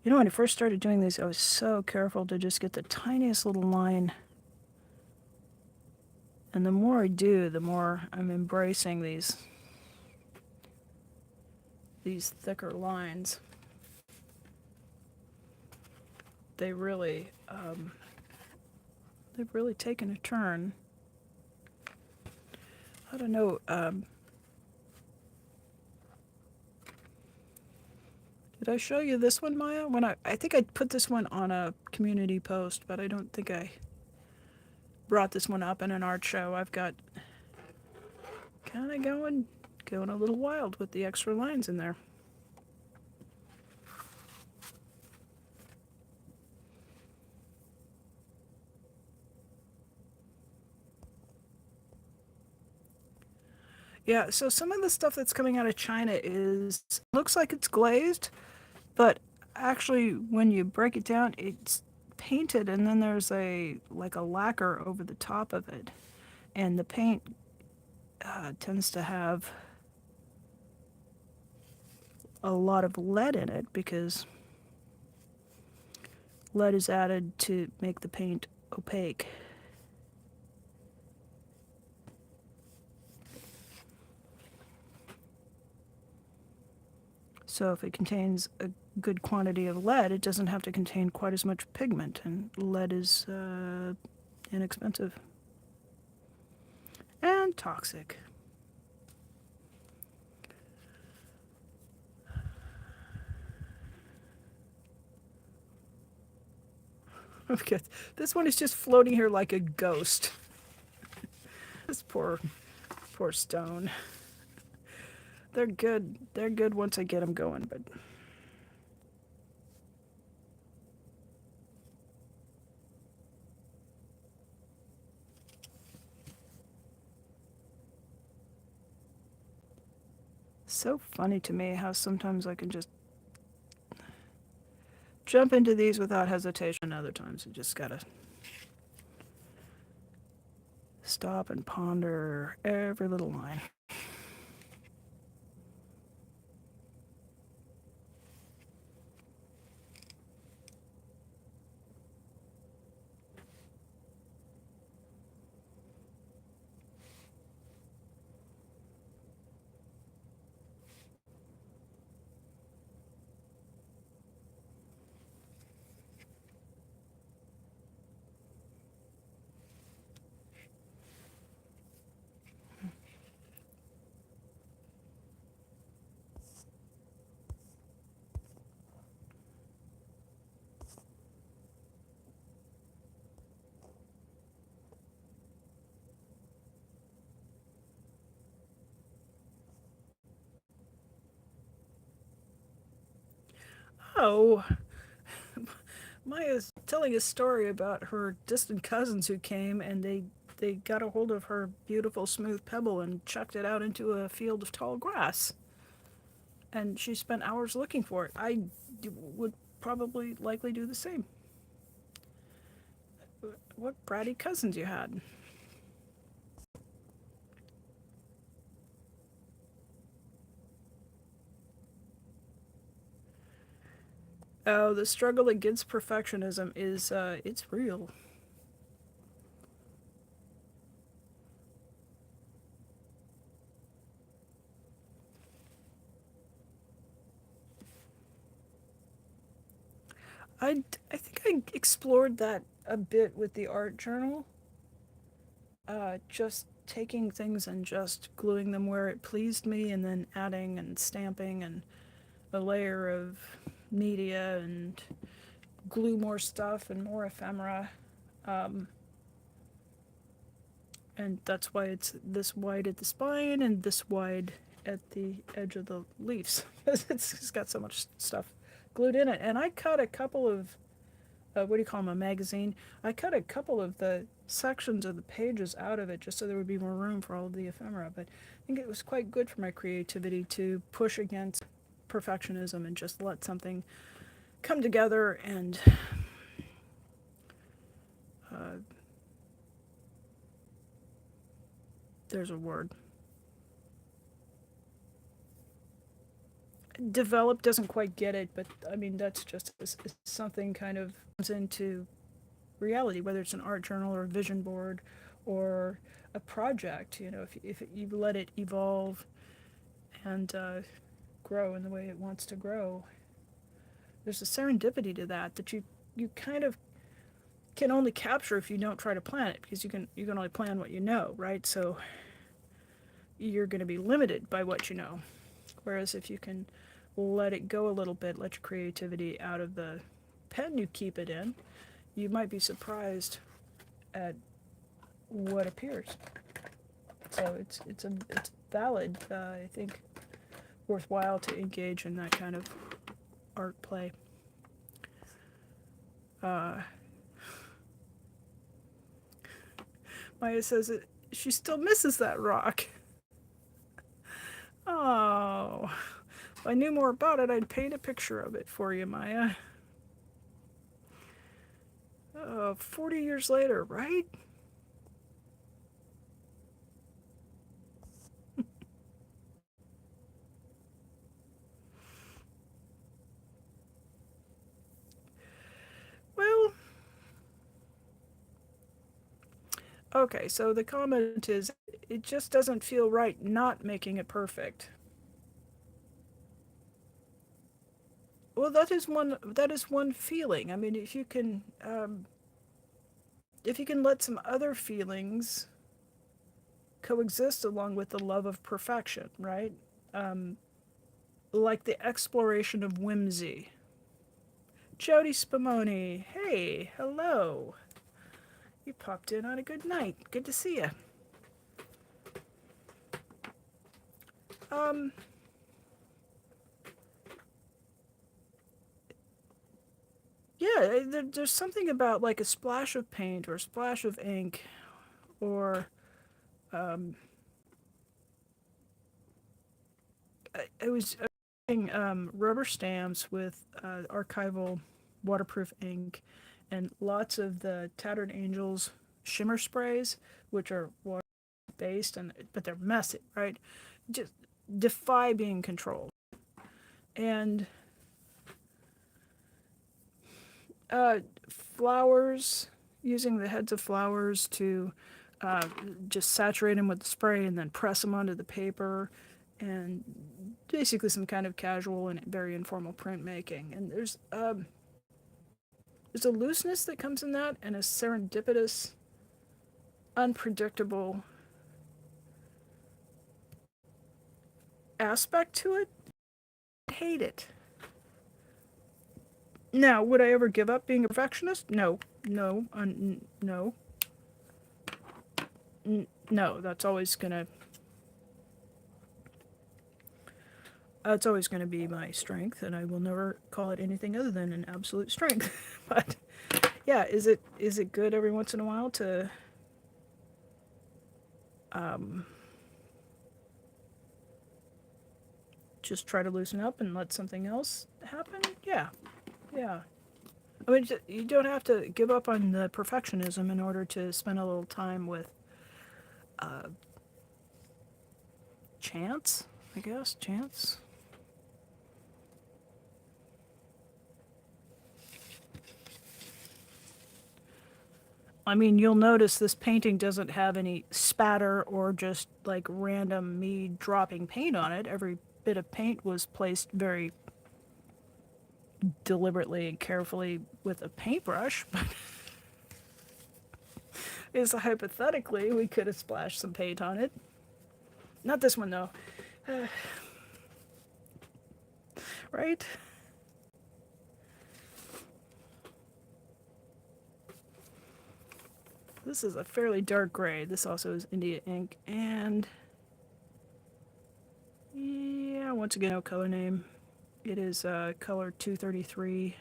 You know, when I first started doing these, I was so careful to just get the tiniest little line. And the more I do, the more I'm embracing these thicker lines. They really, they've really taken a turn. I don't know. Did I show you this one, Maya? When I think I put this one on a community post, but I don't think I brought this one up in an art show. I've got kind of going a little wild with the extra lines in there. Yeah, so some of the stuff that's coming out of China looks like it's glazed, but actually when you break it down, it's painted and then there's a lacquer over the top of it. And the paint tends to have a lot of lead in it because lead is added to make the paint opaque. So if it contains a good quantity of lead, it doesn't have to contain quite as much pigment, and lead is inexpensive and toxic. Okay, this one is just floating here like a ghost. This poor stone. They're good. They're good once I get them going, but so funny to me how sometimes I can just jump into these without hesitation. Other times you just gotta stop and ponder every little line. Oh, Maya's telling a story about her distant cousins who came and they got a hold of her beautiful smooth pebble and chucked it out into a field of tall grass. And she spent hours looking for it. Would probably likely do the same. What bratty cousins you had. Oh, the struggle against perfectionism is it's real. I think I explored that a bit with the art journal. Just taking things and just gluing them where it pleased me, and then adding and stamping and a layer of media and glue more stuff and more ephemera. Um, And that's why it's this wide at the spine and this wide at the edge of the leaves. It's got so much stuff glued in it. And I cut a couple of, what do you call them, a magazine? I cut a couple of the sections of the pages out of it just so there would be more room for all of the ephemera. But I think it was quite good for my creativity to push against perfectionism and just let something come together and there's a word. Develop doesn't quite get it, but I mean, that's just something kind of comes into reality, whether it's an art journal or a vision board or a project. You know, if you let it evolve and grow in the way it wants to grow, there's a serendipity to that that you kind of can only capture if you don't try to plan it, because you can only plan what you know, right? So you're going to be limited by what you know. Whereas if you can let it go a little bit, let your creativity out of the pen you keep it in, you might be surprised at what appears. So it's valid, I think, worthwhile to engage in that kind of art play. Maya says that she still misses that rock. Oh, if I knew more about it, I'd paint a picture of it for you, Maya. 40 years later, right? Well, okay, so the comment is, it just doesn't feel right not making it perfect. Well, that is one feeling. I mean, if you can let some other feelings coexist along with the love of perfection, right? Like the exploration of whimsy. Jody Spumoni, hey, hello. You popped in on a good night. Good to see you. Yeah, there's something about like a splash of paint or a splash of ink or I was using rubber stamps with archival waterproof ink and lots of the Tattered Angels shimmer sprays, which are water based, but they're messy, right? Just defy being controlled. And flowers, using the heads of flowers to just saturate them with the spray and then press them onto the paper, and basically some kind of casual and very informal printmaking. And there's a looseness that comes in that, and a serendipitous, unpredictable aspect to it. I hate it. Now, would I ever give up being a perfectionist? No. No. No. No, that's always gonna be my strength, and I will never call it anything other than an absolute strength. But yeah, is it good every once in a while to just try to loosen up and let something else happen? Yeah. Yeah. I mean, you don't have to give up on the perfectionism in order to spend a little time with chance, I guess. Chance. I mean, you'll notice this painting doesn't have any spatter or just like random me dropping paint on it. Every bit of paint was placed very deliberately and carefully with a paintbrush. But is hypothetically, we could have splashed some paint on it. Not this one though. Right? This is a fairly dark gray. This also is India ink. And yeah, once again, no color name. It is color 233.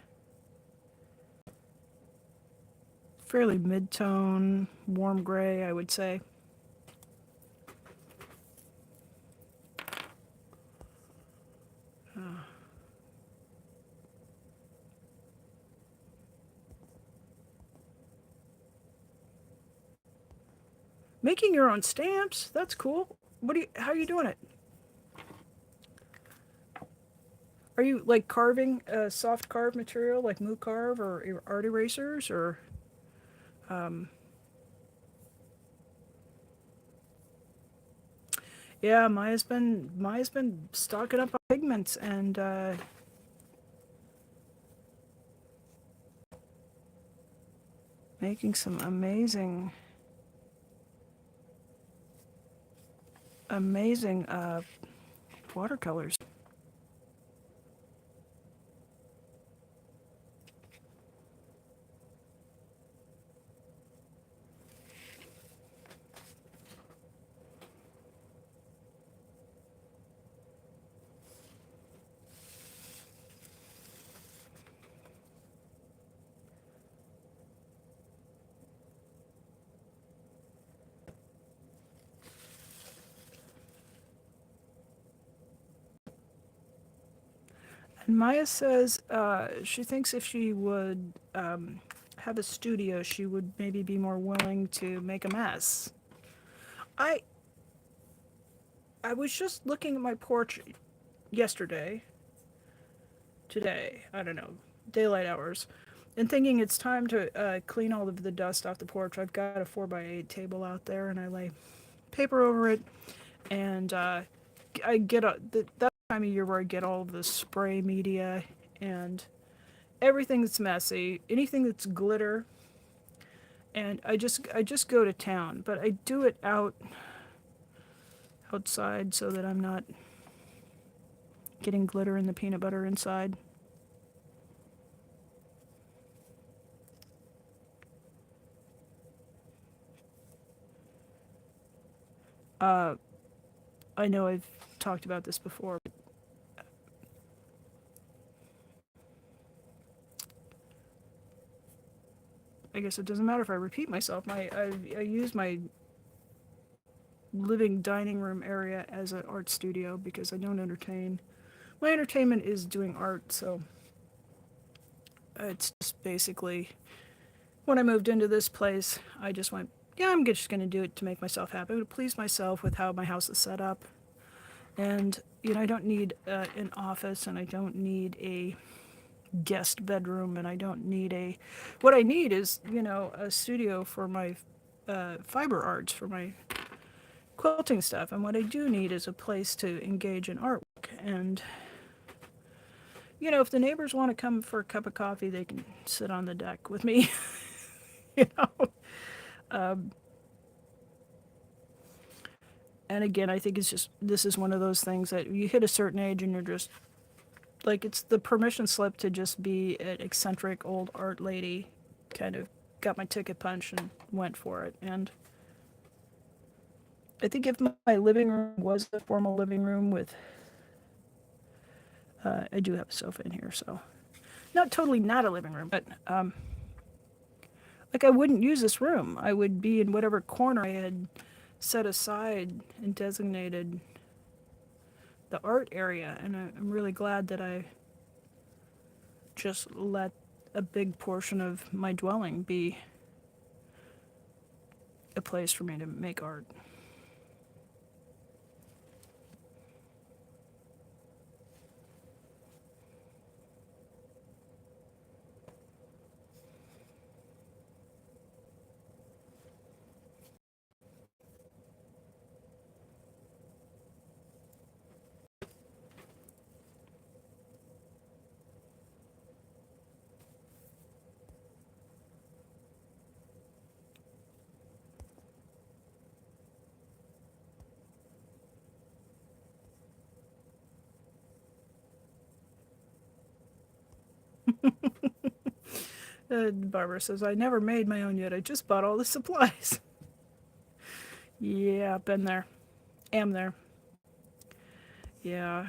Fairly mid-tone, warm gray, I would say. Making your own stamps? That's cool. How are you doing it? Are you like carving soft carved material like Moo Carve or art erasers or yeah, Maya's been stocking up on pigments and making some amazing watercolors. And Maya says she thinks if she would have a studio, she would maybe be more willing to make a mess. I I was just looking at my porch yesterday, today, I don't know, daylight hours, and thinking it's time to clean all of the dust off the porch. I've got a 4x8 table out there, and I lay paper over it, and I get that time of year where I get all of the spray media and everything that's messy, anything that's glitter, and I just go to town, but I do it outside so that I'm not getting glitter in the peanut butter inside. I know I've talked about this before, but I guess it doesn't matter if I repeat myself. I use my living dining room area as an art studio because I don't entertain. My entertainment is doing art, so it's just basically when I moved into this place, I just went, yeah, I'm just going to do it to make myself happy, to please myself with how my house is set up. And, I don't need an office and I don't need a guest bedroom and I don't need what I need is, a studio for my fiber arts, for my quilting stuff. And what I do need is a place to engage in artwork. And, if the neighbors want to come for a cup of coffee, they can sit on the deck with me, you know. And again, I think this is one of those things that you hit a certain age and you're just like, it's the permission slip to just be an eccentric old art lady. Kind of got my ticket punched and went for it. And I think if my living room was a formal living room with, I do have a sofa in here, so not totally not a living room, but like I wouldn't use this room. I would be in whatever corner I had set aside and designated the art area, and I'm really glad that I just let a big portion of my dwelling be a place for me to make art. Barbara says, I never made my own yet. I just bought all the supplies. Yeah, been there. Am there. Yeah.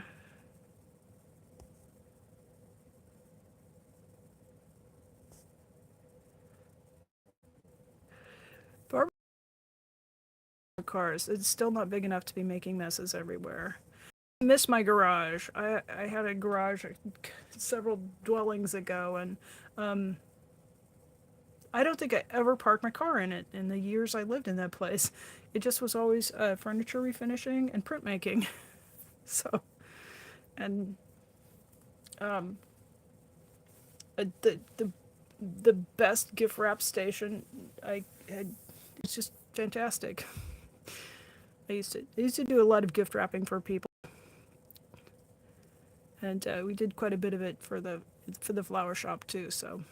Barbara cars. It's still not big enough to be making messes everywhere. I miss my garage. I had a garage several dwellings ago, and um, I don't think I ever parked my car in it in the years I lived in that place. It just was always furniture refinishing and printmaking. So, and um, the best gift wrap station I had. It's just fantastic. I used to do a lot of gift wrapping for people, and we did quite a bit of it for the flower shop too. So,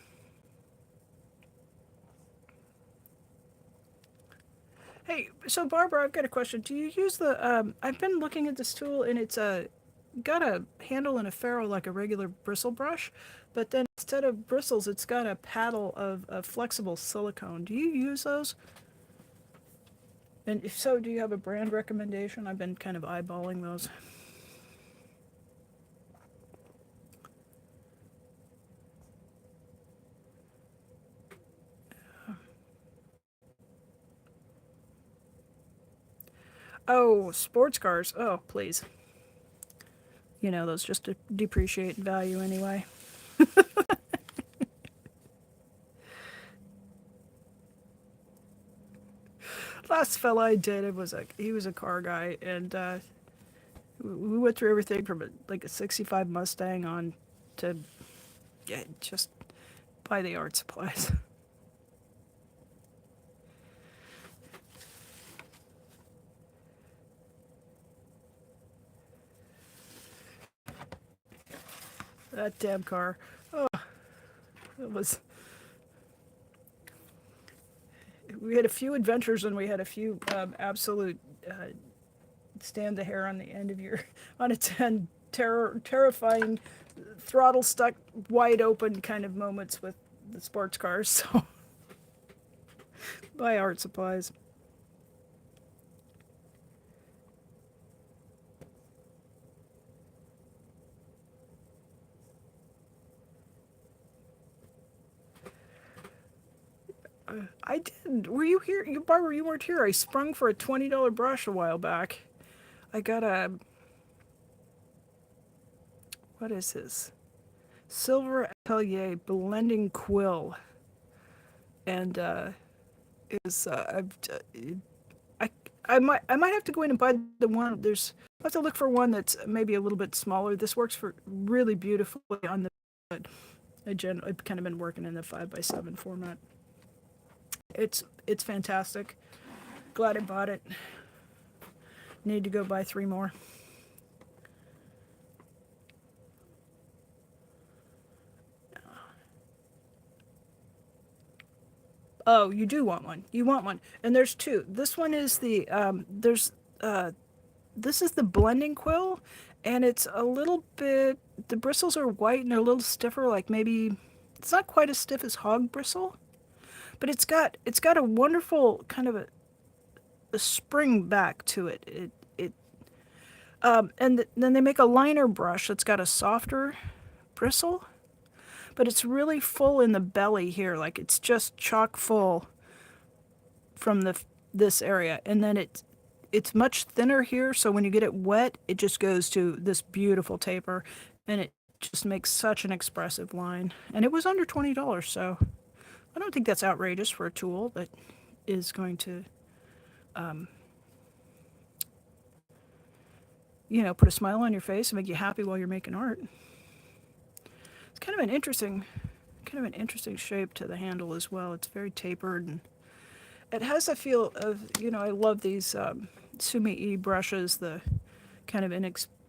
hey, so Barbara, I've got a question. Do you use the? I've been looking at this tool, and it's got a handle and a ferrule like a regular bristle brush, but then instead of bristles, it's got a paddle of flexible silicone. Do you use those? And if so, do you have a brand recommendation? I've been kind of eyeballing those. Oh, sports cars. Oh, please. You know, those just depreciate in value anyway. Last fella I dated he was a car guy, and we went through everything from like a '65 Mustang on to yeah, just buy the art supplies. That damn car. Oh, it was. We had a few adventures and we had a few absolute stand the hair on the end of your on its end terrifying throttle stuck wide open kind of moments with the sports cars. So buy art supplies. I did. Were you here? You, Barbara, you weren't here. I sprung for a $20 brush a while back. I got a. What is this? Silver Atelier Blending Quill. And is I I might have to go in and buy the one. I have to look for one that's maybe a little bit smaller. This works for really beautifully on the. I've kind of been working in the 5x7 format. It's fantastic. Glad I bought it. Need to go buy 3 more. Oh, you do want one. You want one, and there's two. This one is the this is the blending quill, and it's a little bit. The bristles are white and they're a little stiffer. Like maybe it's not quite as stiff as hog bristle, but it's got a wonderful kind of a spring back to it. Then they make a liner brush that's got a softer bristle, but it's really full in the belly here. Like it's just chock full from this area, and then it's much thinner here. So when you get it wet, it just goes to this beautiful taper, and it just makes such an expressive line. And it was under $20, so I don't think that's outrageous for a tool that is going to, put a smile on your face and make you happy while you're making art. It's kind of an interesting shape to the handle as well. It's very tapered, and it has a feel of, I love these Sumi E brushes, the kind of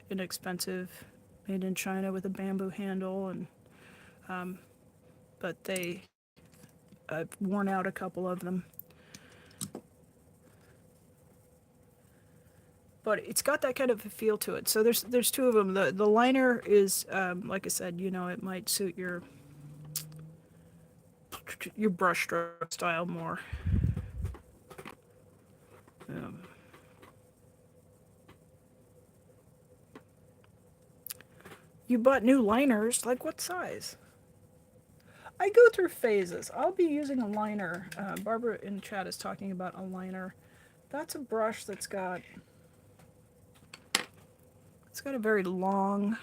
inexpensive, made in China with a bamboo handle, and but I've worn out a couple of them. But it's got that kind of a feel to it. So there's two of them. The liner is like I said, it might suit your your brush stroke style more. You bought new liners. Like what size? I go through phases. I'll be using a liner. Barbara in chat is talking about a liner. That's a brush that's got, it's got a very long,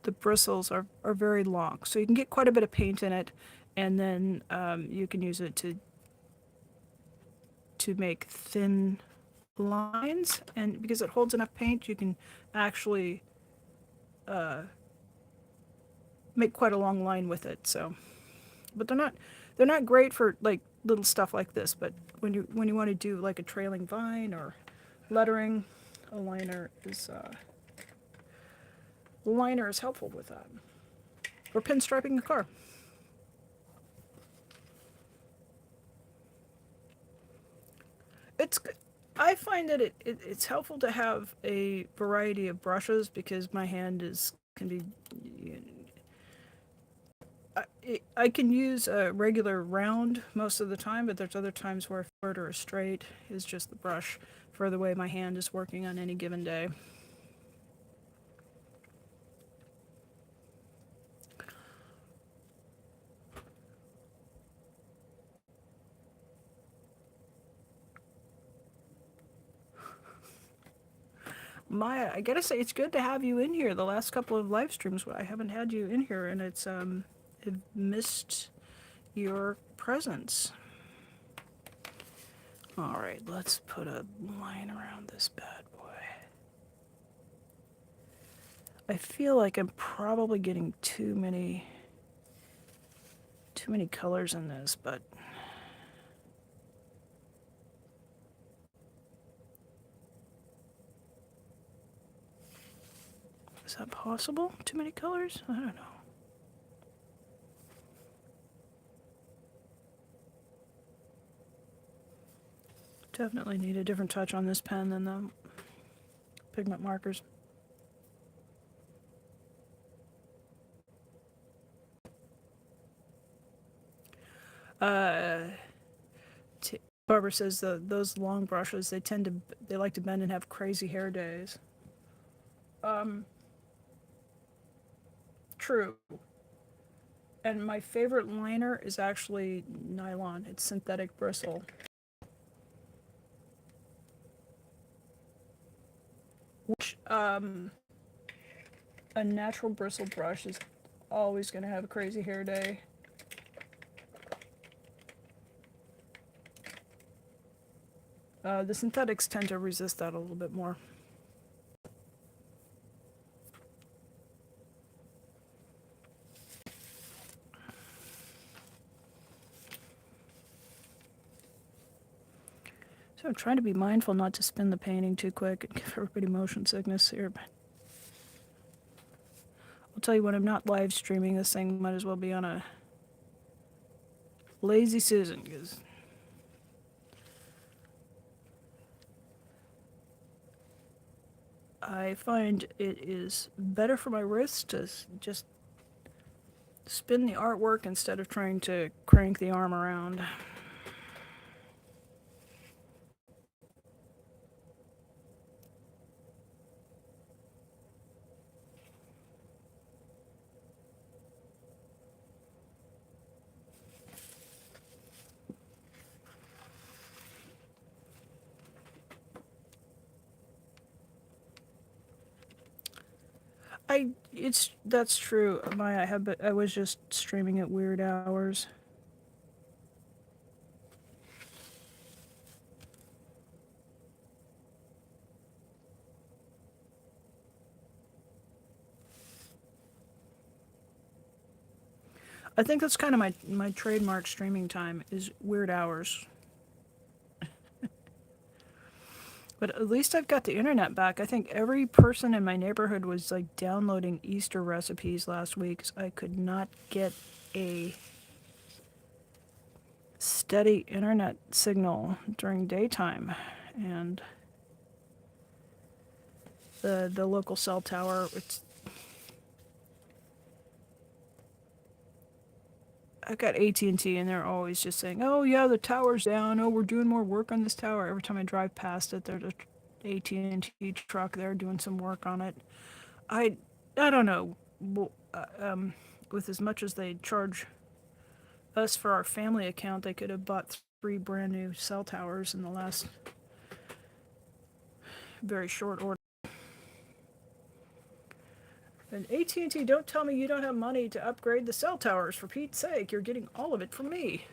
the bristles are very long. So you can get quite a bit of paint in it, and then you can use it to make thin lines. And because it holds enough paint, you can actually make quite a long line with it. So, but they're not great for like little stuff like this. But when you want to do like a trailing vine or lettering, a liner is helpful with that. Or pinstriping a car. I find that it's helpful to have a variety of brushes because my hand can be. I can use a regular round most of the time, but there's other times where a flirt or a straight is just the brush for the way my hand is working on any given day. Maya, I gotta say, it's good to have you in here. The last couple of live streams, I haven't had you in here, and I've missed your presence. All right, let's put a line around this bad boy. I feel like I'm probably getting too many colors in this, but is that possible? Too many colors? I don't know. Definitely need a different touch on this pen than the pigment markers. Barbara says those long brushes, they like to bend and have crazy hair days. True. And my favorite liner is actually nylon. It's synthetic bristle. Which, a natural bristle brush is always going to have a crazy hair day. The synthetics tend to resist that a little bit more. So I'm trying to be mindful not to spin the painting too quick and give everybody motion sickness here. But I'll tell you, when I'm not live streaming, this thing might as well be on a lazy Susan, because I find it is better for my wrist to just spin the artwork instead of trying to crank the arm around. That's true, Maya. But I was just streaming at weird hours. I think that's kind of my trademark streaming time is weird hours. But at least I've got the internet back. I think every person in my neighborhood was like downloading Easter recipes last week. I could not get a steady internet signal during daytime, and the local cell tower, I've got AT&T, and they're always just saying, "Oh yeah, the tower's down. Oh, we're doing more work on this tower." Every time I drive past it, there's a AT&T truck there doing some work on it. I I don't know. With as much as they charge us for our family account, they could have bought 3 brand new cell towers in the last very short order. And AT&T, don't tell me you don't have money to upgrade the cell towers. For Pete's sake, you're getting all of it from me.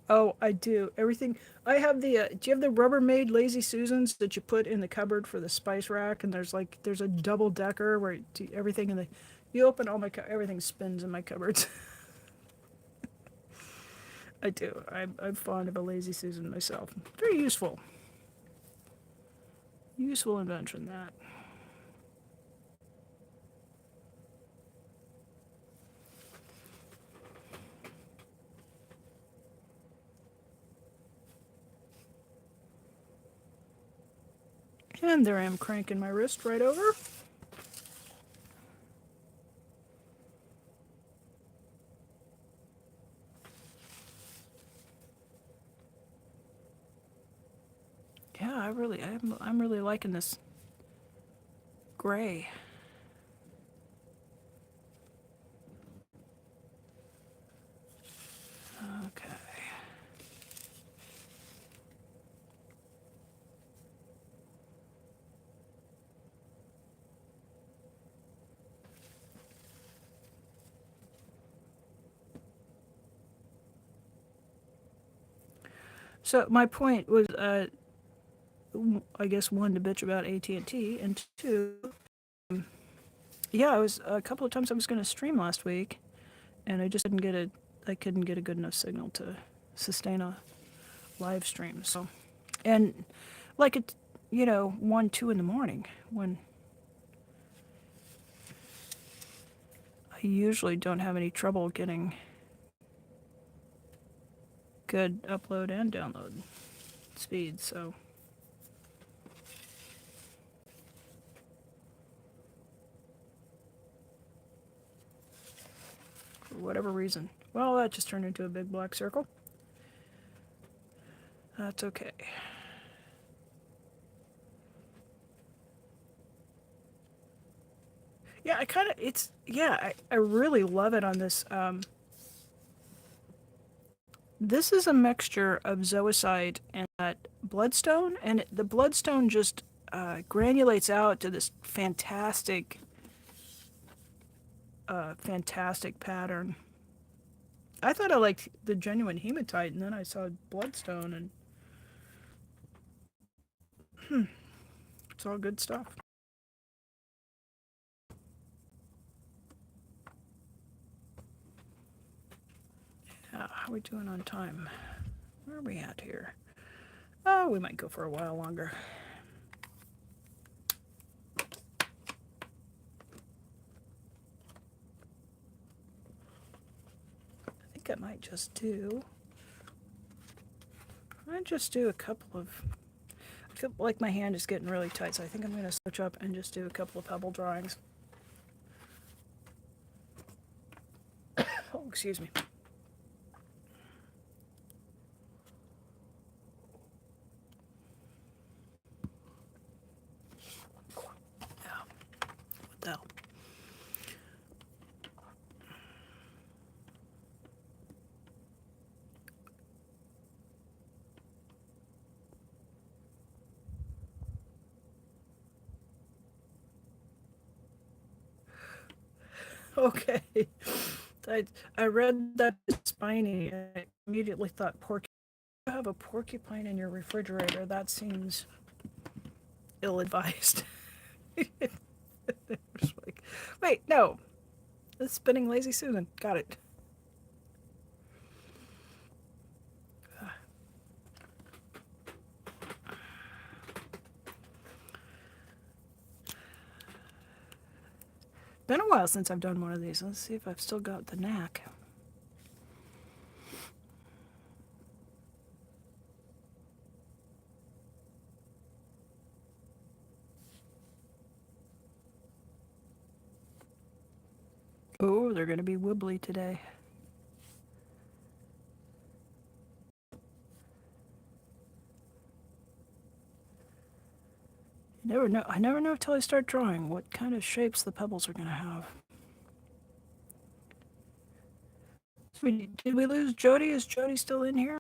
Oh, I do. Everything. I have the. Do you have the Rubbermaid Lazy Susans that you put in the cupboard for the spice rack? And there's a double decker where everything in the. You open all my everything spins in my cupboards. I do. I'm fond of a Lazy Susan myself. Very useful. Useful invention that. And there I am cranking my wrist right over. Yeah, I'm really liking this gray. Okay. So my point was, I guess one, to bitch about AT&T, and two, yeah, I was a couple of times I was going to stream last week, and I just I couldn't get a good enough signal to sustain a live stream. So, and like it, 1, 2 in the morning when I usually don't have any trouble getting good upload and download speed. So. For whatever reason. Well, that just turned into a big black circle. That's okay. Yeah, I really love it on this. This is a mixture of zoisite and that bloodstone, and the bloodstone just granulates out to this fantastic pattern. I thought I liked the genuine hematite, and then I saw bloodstone, and it's all good stuff. How are we doing on time? Where are we at here? Oh, we might go for a while longer. I think I might just do a couple of. I feel like my hand is getting really tight, so I think I'm going to switch up and just do a couple of pebble drawings. Oh, excuse me. Yeah. What the hell? Okay. I read that it's spiny, and I immediately thought porcupine. You have a porcupine in your refrigerator. That seems ill-advised. Like, wait, no. It's spinning Lazy Susan. Got it. Been a while since I've done one of these. Let's see if I've still got the knack. Oh, they're going to be wibbly today. You never know. I never know until I start drawing what kind of shapes the pebbles are going to have. Did we lose Jody? Is Jody still in here?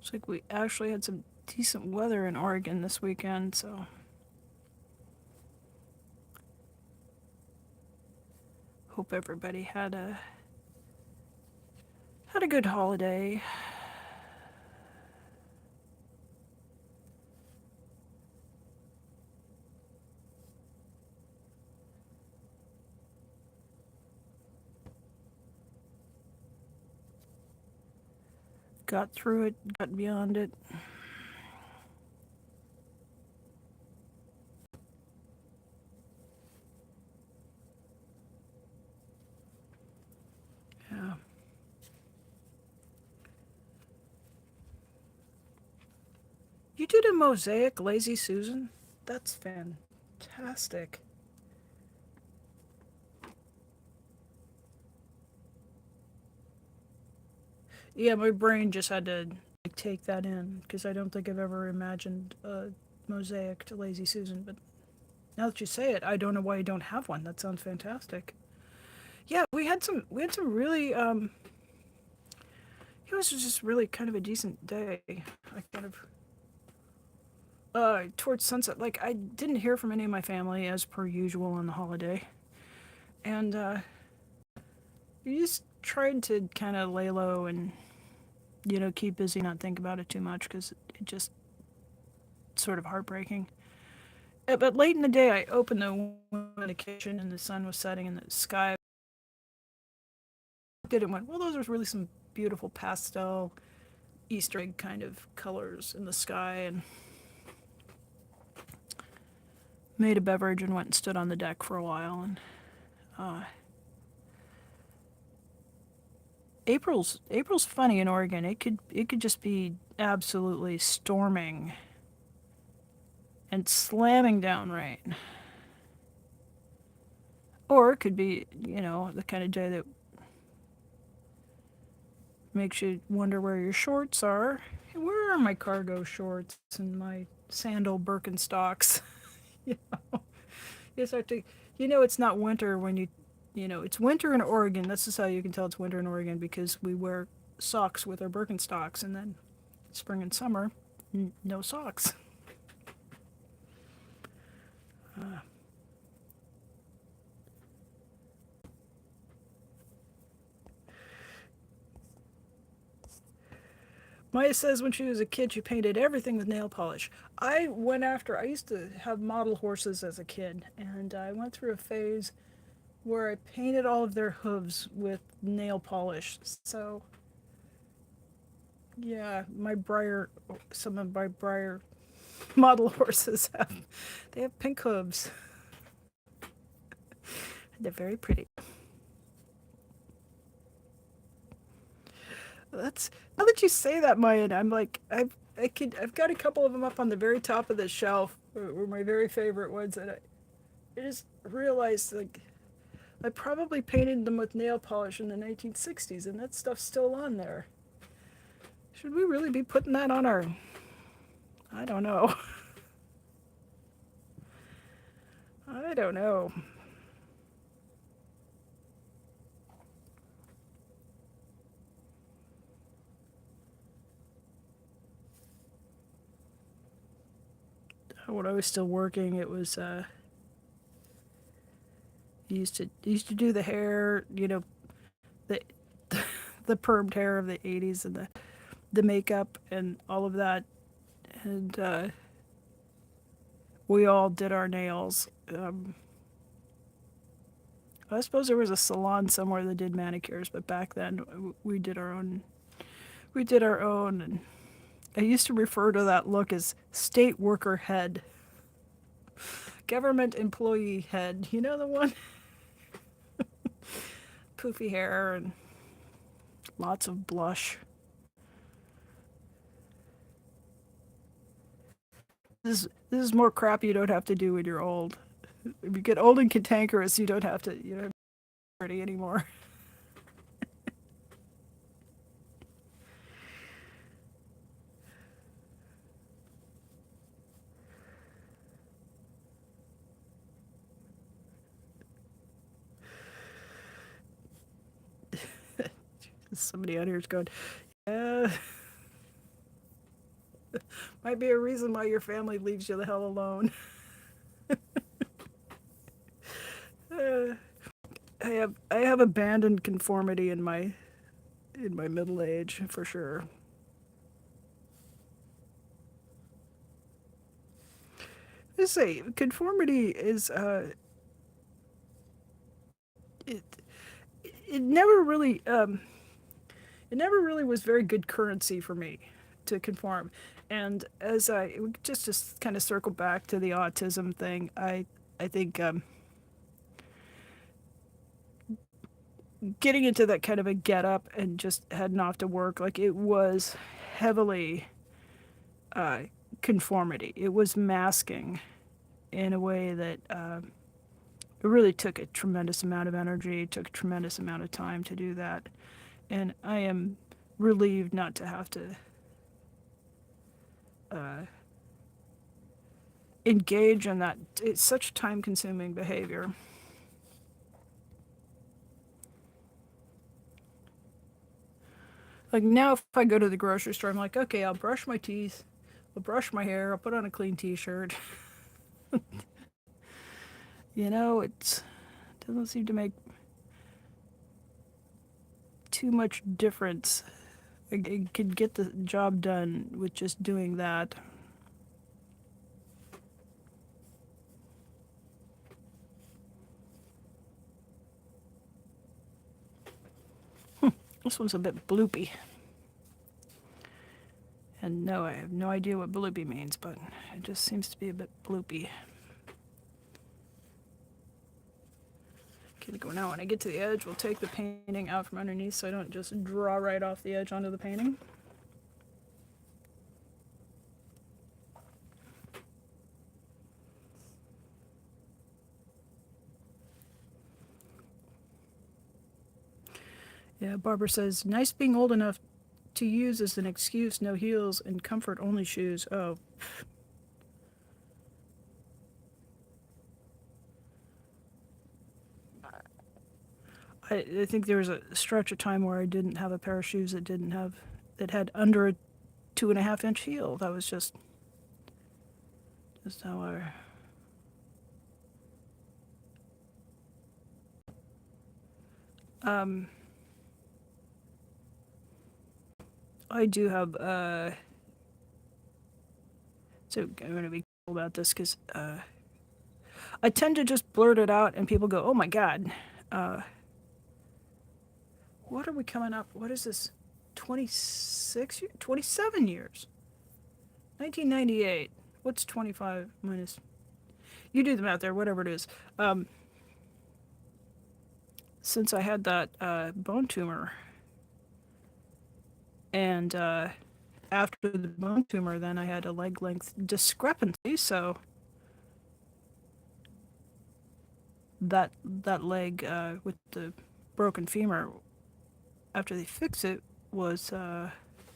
Looks like we actually had some decent weather in Oregon this weekend, so hope everybody had a good holiday. Got through it, got beyond it. Yeah. You did a mosaic Lazy Susan? That's fantastic. Yeah, my brain just had to take that in because I don't think I've ever imagined a mosaic to Lazy Susan. But now that you say it, I don't know why you don't have one. That sounds fantastic. Yeah, we had some really it was just really kind of a decent day. I kind of towards sunset. Like I didn't hear from any of my family as per usual on the holiday, and you just tried to kind of lay low and keep busy, not think about it too much because it just sort of heartbreaking. But late in the day, I opened the window in the kitchen and the sun was setting in the sky. I did it went well. Those are really some beautiful pastel Easter egg kind of colors in the sky, and made a beverage and went and stood on the deck for a while. And uh, April's funny in Oregon. It could just be absolutely storming and slamming down rain, or it could be the kind of day that makes you wonder where your shorts are. Where are my cargo shorts and my sandal Birkenstocks? you know, you start to, it's not winter when it's winter in Oregon. This is how you can tell it's winter in Oregon because we wear socks with our Birkenstocks, and then spring and summer, no socks. Uh, Maya says when she was a kid, she painted everything with nail polish. I used to have model horses as a kid, and I went through a phase where I painted all of their hooves with nail polish. So, yeah, some of my Breyer model horses they have pink hooves. They're very pretty. That's Now that you say that, Maya, I'm like I've got a couple of them up on the very top of the shelf, were my very favorite ones, and I just realized like I probably painted them with nail polish in the 1960s, and that stuff's still on there. Should we really be putting that on our? I don't know. I don't know. When I was still working, it was used to do the hair, the the permed hair of the 80s, and the makeup and all of that, and we all did our nails. I suppose there was a salon somewhere that did manicures, but back then we did our own. We did our own, and I used to refer to that look as state worker head, government employee head. You know the one? Poofy hair and lots of blush. This is more crap you don't have to do when you're old. If you get old and cantankerous, you don't have to be pretty anymore. Somebody out here is going, yeah. Might be a reason why your family leaves you the hell alone. I have abandoned conformity in my middle age for sure. I say conformity is it it never really it never really was very good currency for me to conform. And as I just kind of circle back to the autism thing, I think getting into that kind of a get up and just heading off to work, like it was heavily uh, conformity. It was masking in a way that it really took a tremendous amount of energy, it took a tremendous amount of time to do that. And I am relieved not to have to uh, engage in that. It's such time consuming behavior. Like now, if I go to the grocery store, I'm like, okay, I'll brush my teeth, I'll brush my hair, I'll put on a clean t-shirt. It doesn't seem to make too much difference. I could get the job done with just doing that. This one's a bit bloopy. And no, I have no idea what bloopy means, but it just seems to be a bit bloopy. Okay, go now. When I get to the edge, we'll take the painting out from underneath so I don't just draw right off the edge onto the painting. Yeah, Barbara says, nice being old enough to use as an excuse, no heels and comfort only shoes. Oh. I think there was a stretch of time where I didn't have a pair of shoes that had under a 2.5 inch heel. That was just how I do have so I'm gonna be careful about this because I tend to just blurt it out and people go, oh my god, what are we coming up? What is this? 26 years? 27 years. 1998. What's 25 minus? You do the math there, whatever it is. Since I had that bone tumor, and after the bone tumor, then I had a leg length discrepancy. So that leg with the broken femur, after they fix it,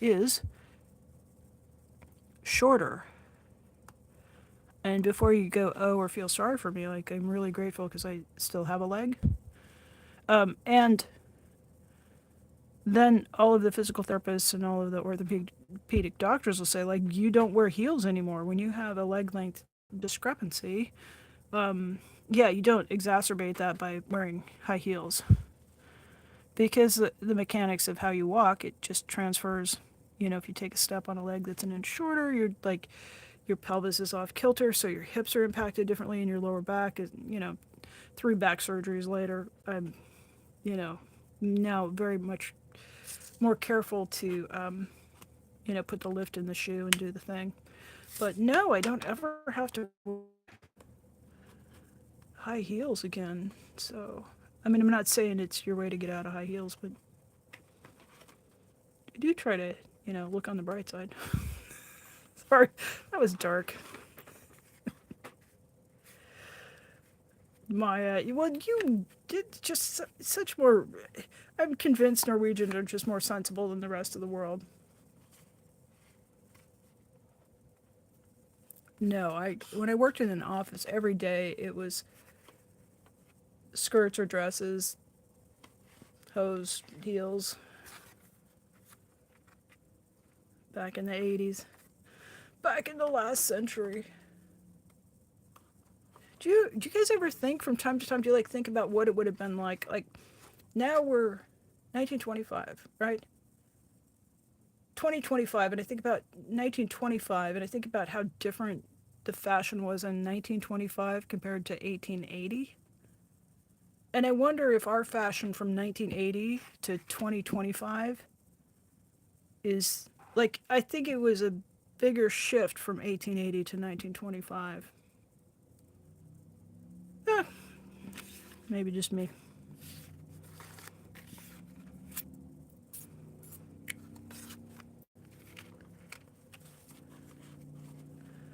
is shorter. And before you go, oh, or feel sorry for me, like I'm really grateful because I still have a leg. And then all of the physical therapists and all of the orthopedic doctors will say, like, you don't wear heels anymore when you have a leg length discrepancy. Yeah, you don't exacerbate that by wearing high heels because the mechanics of how you walk, it just transfers if you take a step on a leg that's an inch shorter, you're like, your pelvis is off kilter, so your hips are impacted differently, and your lower back is, 3 back surgeries later, I'm, now very much more careful to, put the lift in the shoe and do the thing. But no, I don't ever have to wear high heels again. So, I mean, I'm not saying it's your way to get out of high heels, but I do try to, look on the bright side. Sorry, that was dark. Well, you did just such more. I'm convinced Norwegians are just more sensible than the rest of the world. No, when I worked in an office every day, it was skirts or dresses, hose, heels. Back in the 80s, back in the last century. Do you guys ever think from time to time? Do you think about what it would have been like? Like now we're 1925, right? 2025, and I think about 1925, and I think about how different the fashion was in 1925 compared to 1880. And I wonder if our fashion from 1980 to 2025 is I think it was a bigger shift from 1880 to 1925. Eh, maybe just me.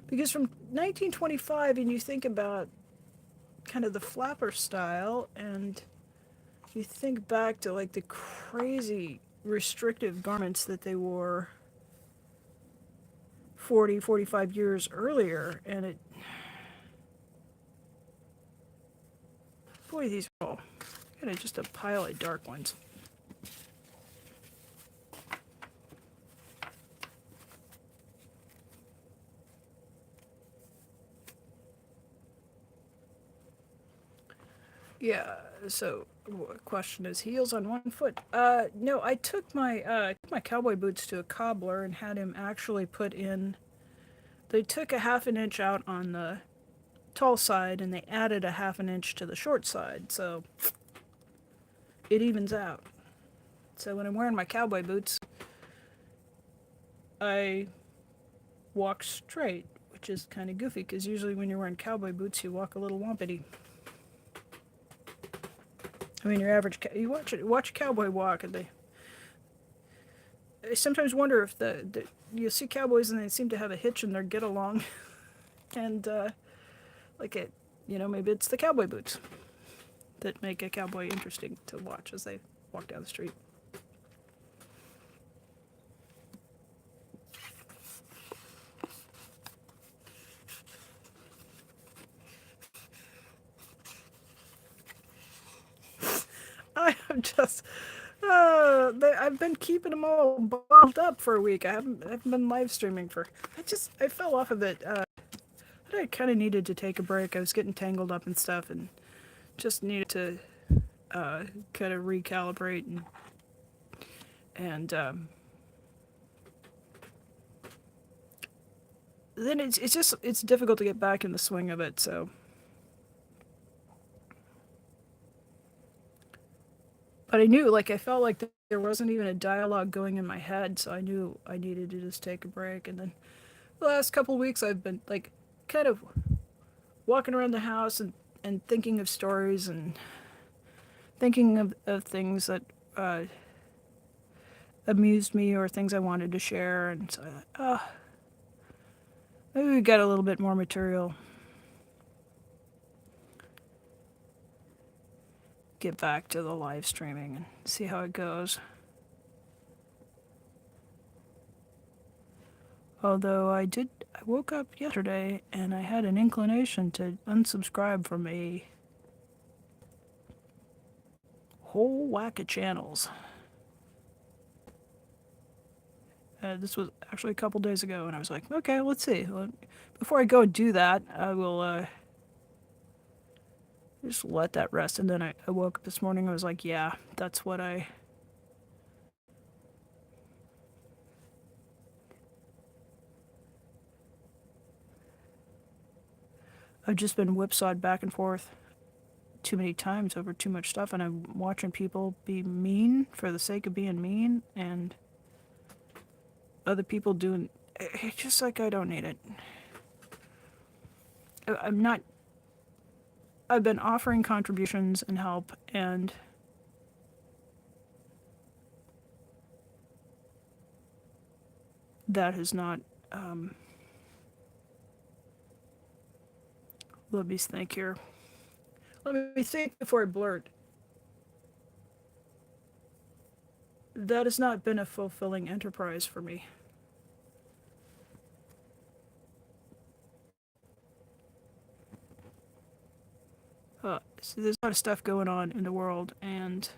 Because from 1925, and you think about kind of the flapper style, and you think back to the crazy restrictive garments that they wore 40, 45 years earlier, and boy, these are all kind of just a pile of dark ones. Yeah, so question is heels on one foot. No, I took my cowboy boots to a cobbler and had him actually put in. They took a half an inch out on the tall side and they added a half an inch to the short side, so it evens out. So when I'm wearing my cowboy boots, I walk straight, which is kind of goofy because usually when you're wearing cowboy boots, you walk a little wompity. I mean, your average you watch a cowboy walk, and I sometimes wonder if you see cowboys and they seem to have a hitch in their get along, and maybe it's the cowboy boots that make a cowboy interesting to watch as they walk down the street. I am just. I've been keeping them all balled up for a week. I haven't been live streaming for. I fell off of it. I kind of needed to take a break. I was getting tangled up and stuff, and just needed to kind of recalibrate and then it's difficult to get back in the swing of it. So, but I knew I felt like there wasn't even a dialogue going in my head, so I knew I needed to just take a break. And then the last couple of weeks, I've been kind of walking around the house and thinking of stories and thinking of things that amused me or things I wanted to share. And so, maybe we got a little bit more material. Get back to the live streaming and see how it goes. Although I woke up yesterday and I had an inclination to unsubscribe from a whole whack of channels. This was actually a couple days ago, and I was like, okay, let's see. Before I go and do that, I will just let that rest. And then I woke up this morning, I was like, yeah, that's what I've just been whipsawed back and forth too many times over too much stuff, and I'm watching people be mean for the sake of being mean, and other people doing. It's just like I don't need it. I'm not. I've been offering contributions and help, and that has not. Let me think here. Let me think before I blurt. That has not been a fulfilling enterprise for me. So there's a lot of stuff going on in the world, and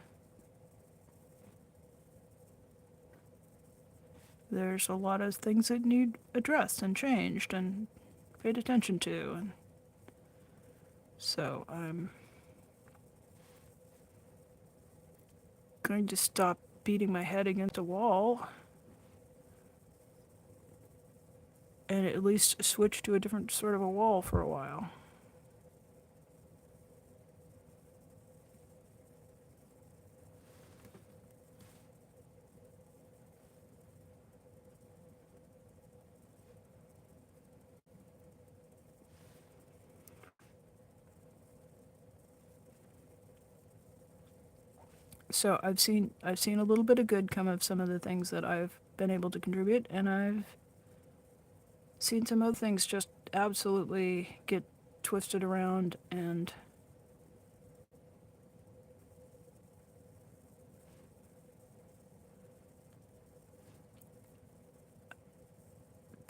there's a lot of things that need addressed and changed and paid attention to, and so I'm going to stop beating my head against a wall and at least switch to a different sort of a wall for a while. So I've seen a little bit of good come of some of the things that I've been able to contribute, and I've seen some other things just absolutely get twisted around and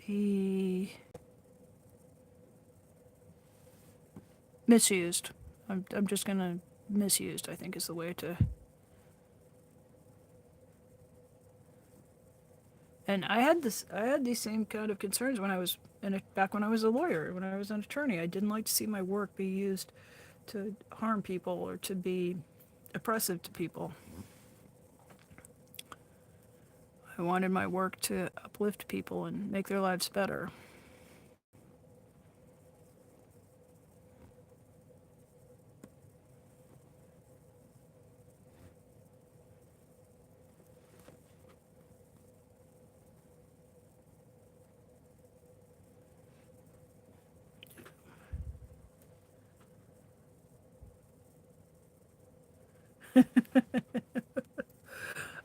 be misused. I'm just gonna misused, I think, is the way to. And I had these same kind of concerns when I was back when I was a lawyer, when I was an attorney. I didn't like to see my work be used to harm people or to be oppressive to people. I wanted my work to uplift people and make their lives better.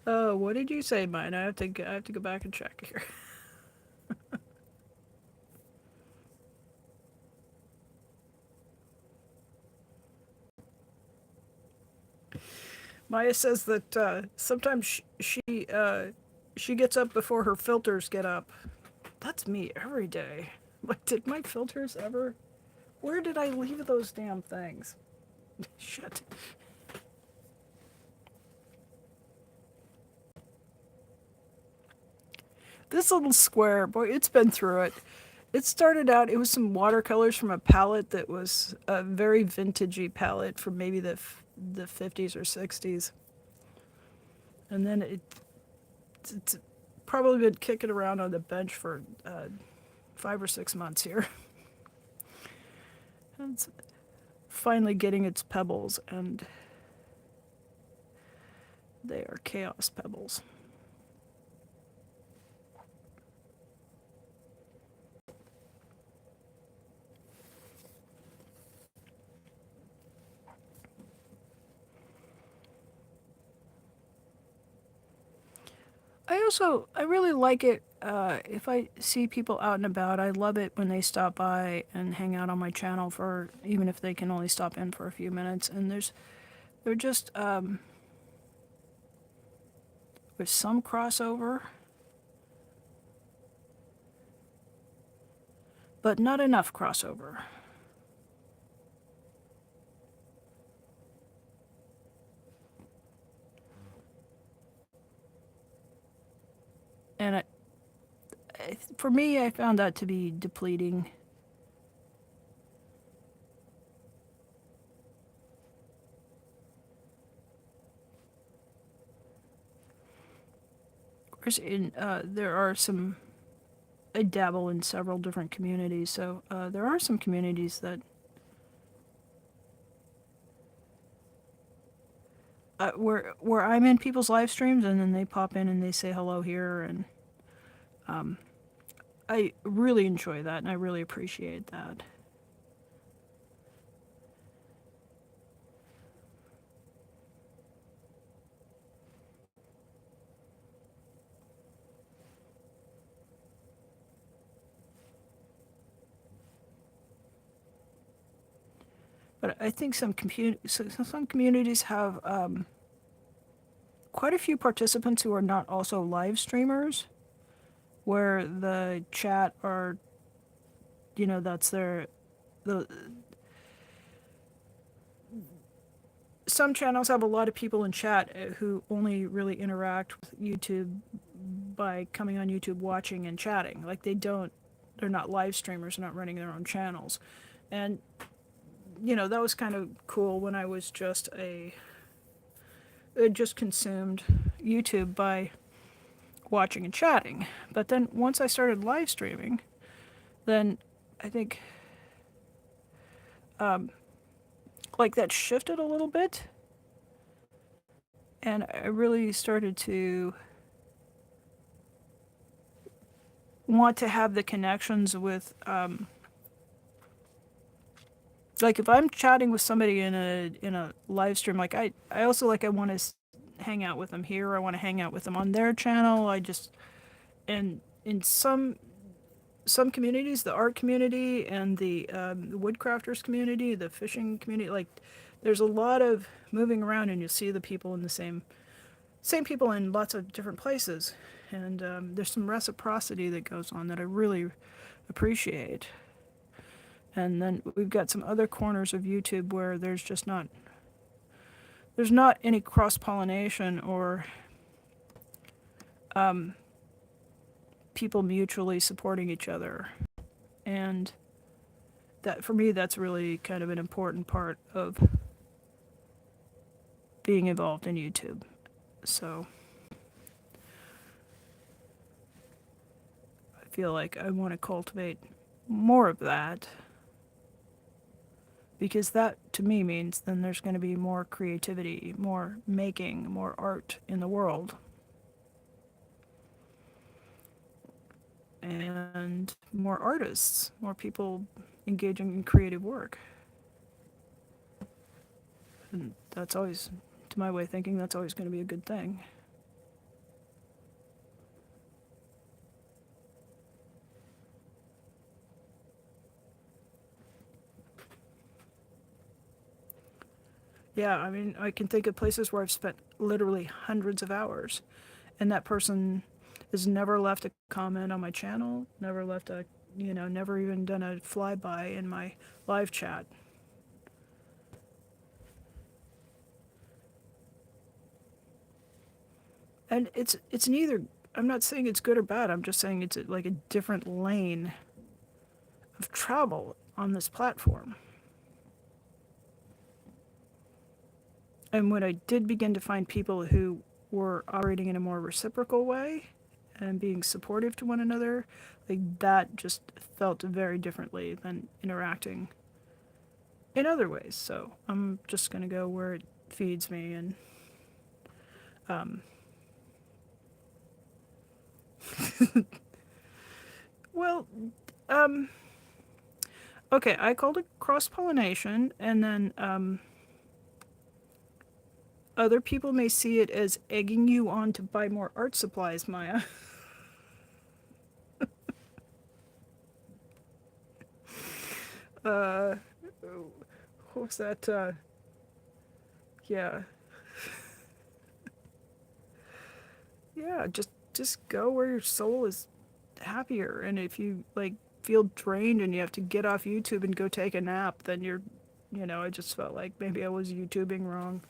Oh, what did you say, mine? I have to go back and check here. Maya says that sometimes she gets up before her filters get up. That's me every day. Like, did my filters ever? Where did I leave those damn things? Shit. This little square, boy, it's been through it. It started out, it was some watercolors from a palette that was a very vintagey palette from maybe the 50s or 60s. And then it's probably been kicking around on the bench for 5 or 6 months here. It's finally getting its pebbles, and they are chaos pebbles. I really like it if I see people out and about. I love it when they stop by and hang out on my channel for, even if they can only stop in for a few minutes. And they're just, there's some crossover, but not enough crossover. And for me, I found that to be depleting. Of course, there are I dabble in several different communities, so there are some communities that where I'm in people's live streams, and then they pop in and they say hello here, and I really enjoy that, and I really appreciate that. But I think some communities have quite a few participants who are not also live streamers, where the chat are, that's their the some channels have a lot of people in chat who only really interact with YouTube by coming on YouTube, watching and chatting. Like they're not live streamers, they're not running their own channels. And that was kind of cool when I was just consumed YouTube by watching and chatting. But then once I started live streaming, then I think like that shifted a little bit, and I really started to want to have the connections with like if I'm chatting with somebody in a live stream, like I also like I want to hang out with them here, I want to hang out with them on their channel. And in some communities, the art community and the woodcrafters community, the fishing community, like there's a lot of moving around, and you see the people in the same people in lots of different places, and there's some reciprocity that goes on that I really appreciate. And then we've got some other corners of YouTube where there's not any cross pollination or people mutually supporting each other. And that for me, that's really kind of an important part of being involved in YouTube. So I feel like I want to cultivate more of that, because that to me means then there's going to be more creativity, more making, more art in the world, and more artists, more people engaging in creative work. And that's always, to my way of thinking, that's always going to be a good thing. Yeah, I mean, I can think of places where I've spent literally hundreds of hours, and that person has never left a comment on my channel, never left never even done a flyby in my live chat. And it's neither, I'm not saying it's good or bad, I'm just saying it's like a different lane of travel on this platform. And when I did begin to find people who were operating in a more reciprocal way and being supportive to one another, like that just felt very differently than interacting in other ways. So I'm just going to go where it feeds me. And well, okay, I called it cross-pollination, and then other people may see it as egging you on to buy more art supplies, Maya. What was that? Yeah. Yeah, just go where your soul is happier. And if you like feel drained and you have to get off YouTube and go take a nap, then I just felt like maybe I was YouTubing wrong.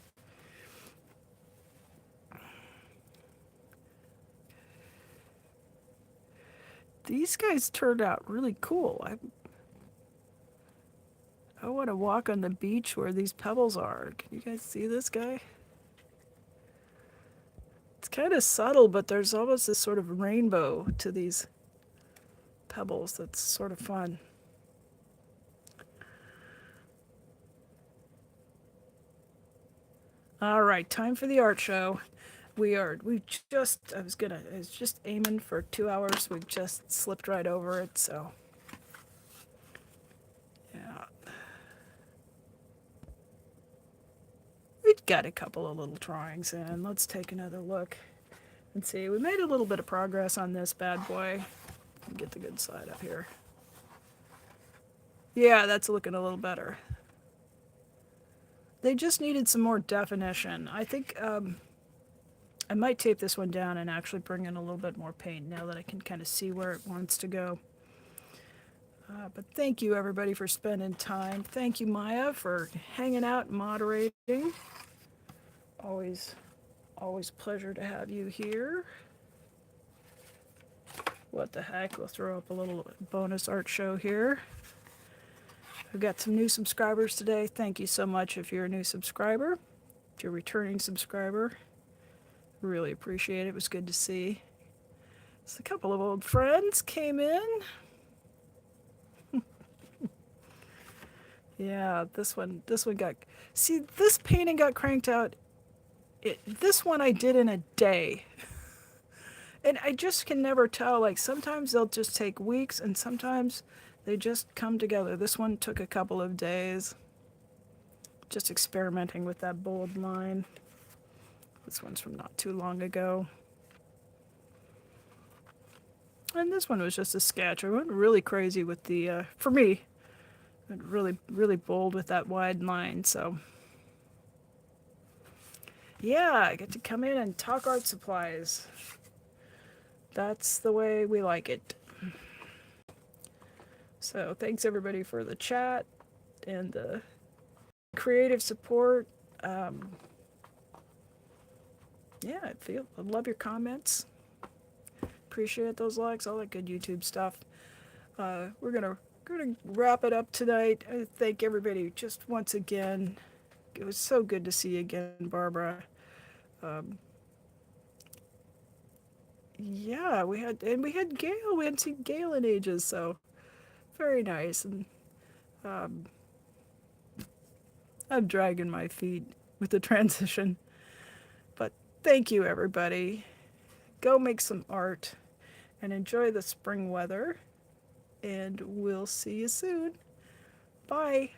These guys turned out really cool. I want to walk on the beach where these pebbles are. Can you guys see this guy? It's kind of subtle, but there's almost this sort of rainbow to these pebbles that's sort of fun. All right, time for the art show. I was just aiming for 2 hours. We just slipped right over it, so yeah. We've got a couple of little drawings in. Let's take another look and see. We made a little bit of progress on this bad boy. Get the good side up here. Yeah, that's looking a little better. They just needed some more definition. I think I might tape this one down and actually bring in a little bit more paint now that I can kind of see where it wants to go. But thank you everybody for spending time. Thank you, Maya, for hanging out and moderating. Always, always pleasure to have you here. What the heck, we'll throw up a little bonus art show here. We've got some new subscribers today. Thank you so much if you're a new subscriber. If you're a returning subscriber, really appreciate it. It was good to see. So a couple of old friends came in. Yeah, this one got, see, this painting got cranked out. This one I did in a day. And I just can never tell, like sometimes they'll just take weeks and sometimes they just come together. This one took a couple of days. Just experimenting with that bold line. This one's from not too long ago. And this one was just a sketch. I went really crazy with the, for me, really, really bold with that wide line, so. Yeah, I get to come in and talk art supplies. That's the way we like it. So thanks everybody for the chat and the creative support. Yeah, I love your comments. Appreciate those likes, all that good YouTube stuff. We're gonna wrap it up tonight. I thank everybody just once again. It was so good to see you again, Barbara. Yeah, we had Gail. We hadn't seen Gail in ages, so very nice. And I'm dragging my feet with the transition. But thank you, everybody. Go make some art and enjoy the spring weather. And we'll see you soon. Bye.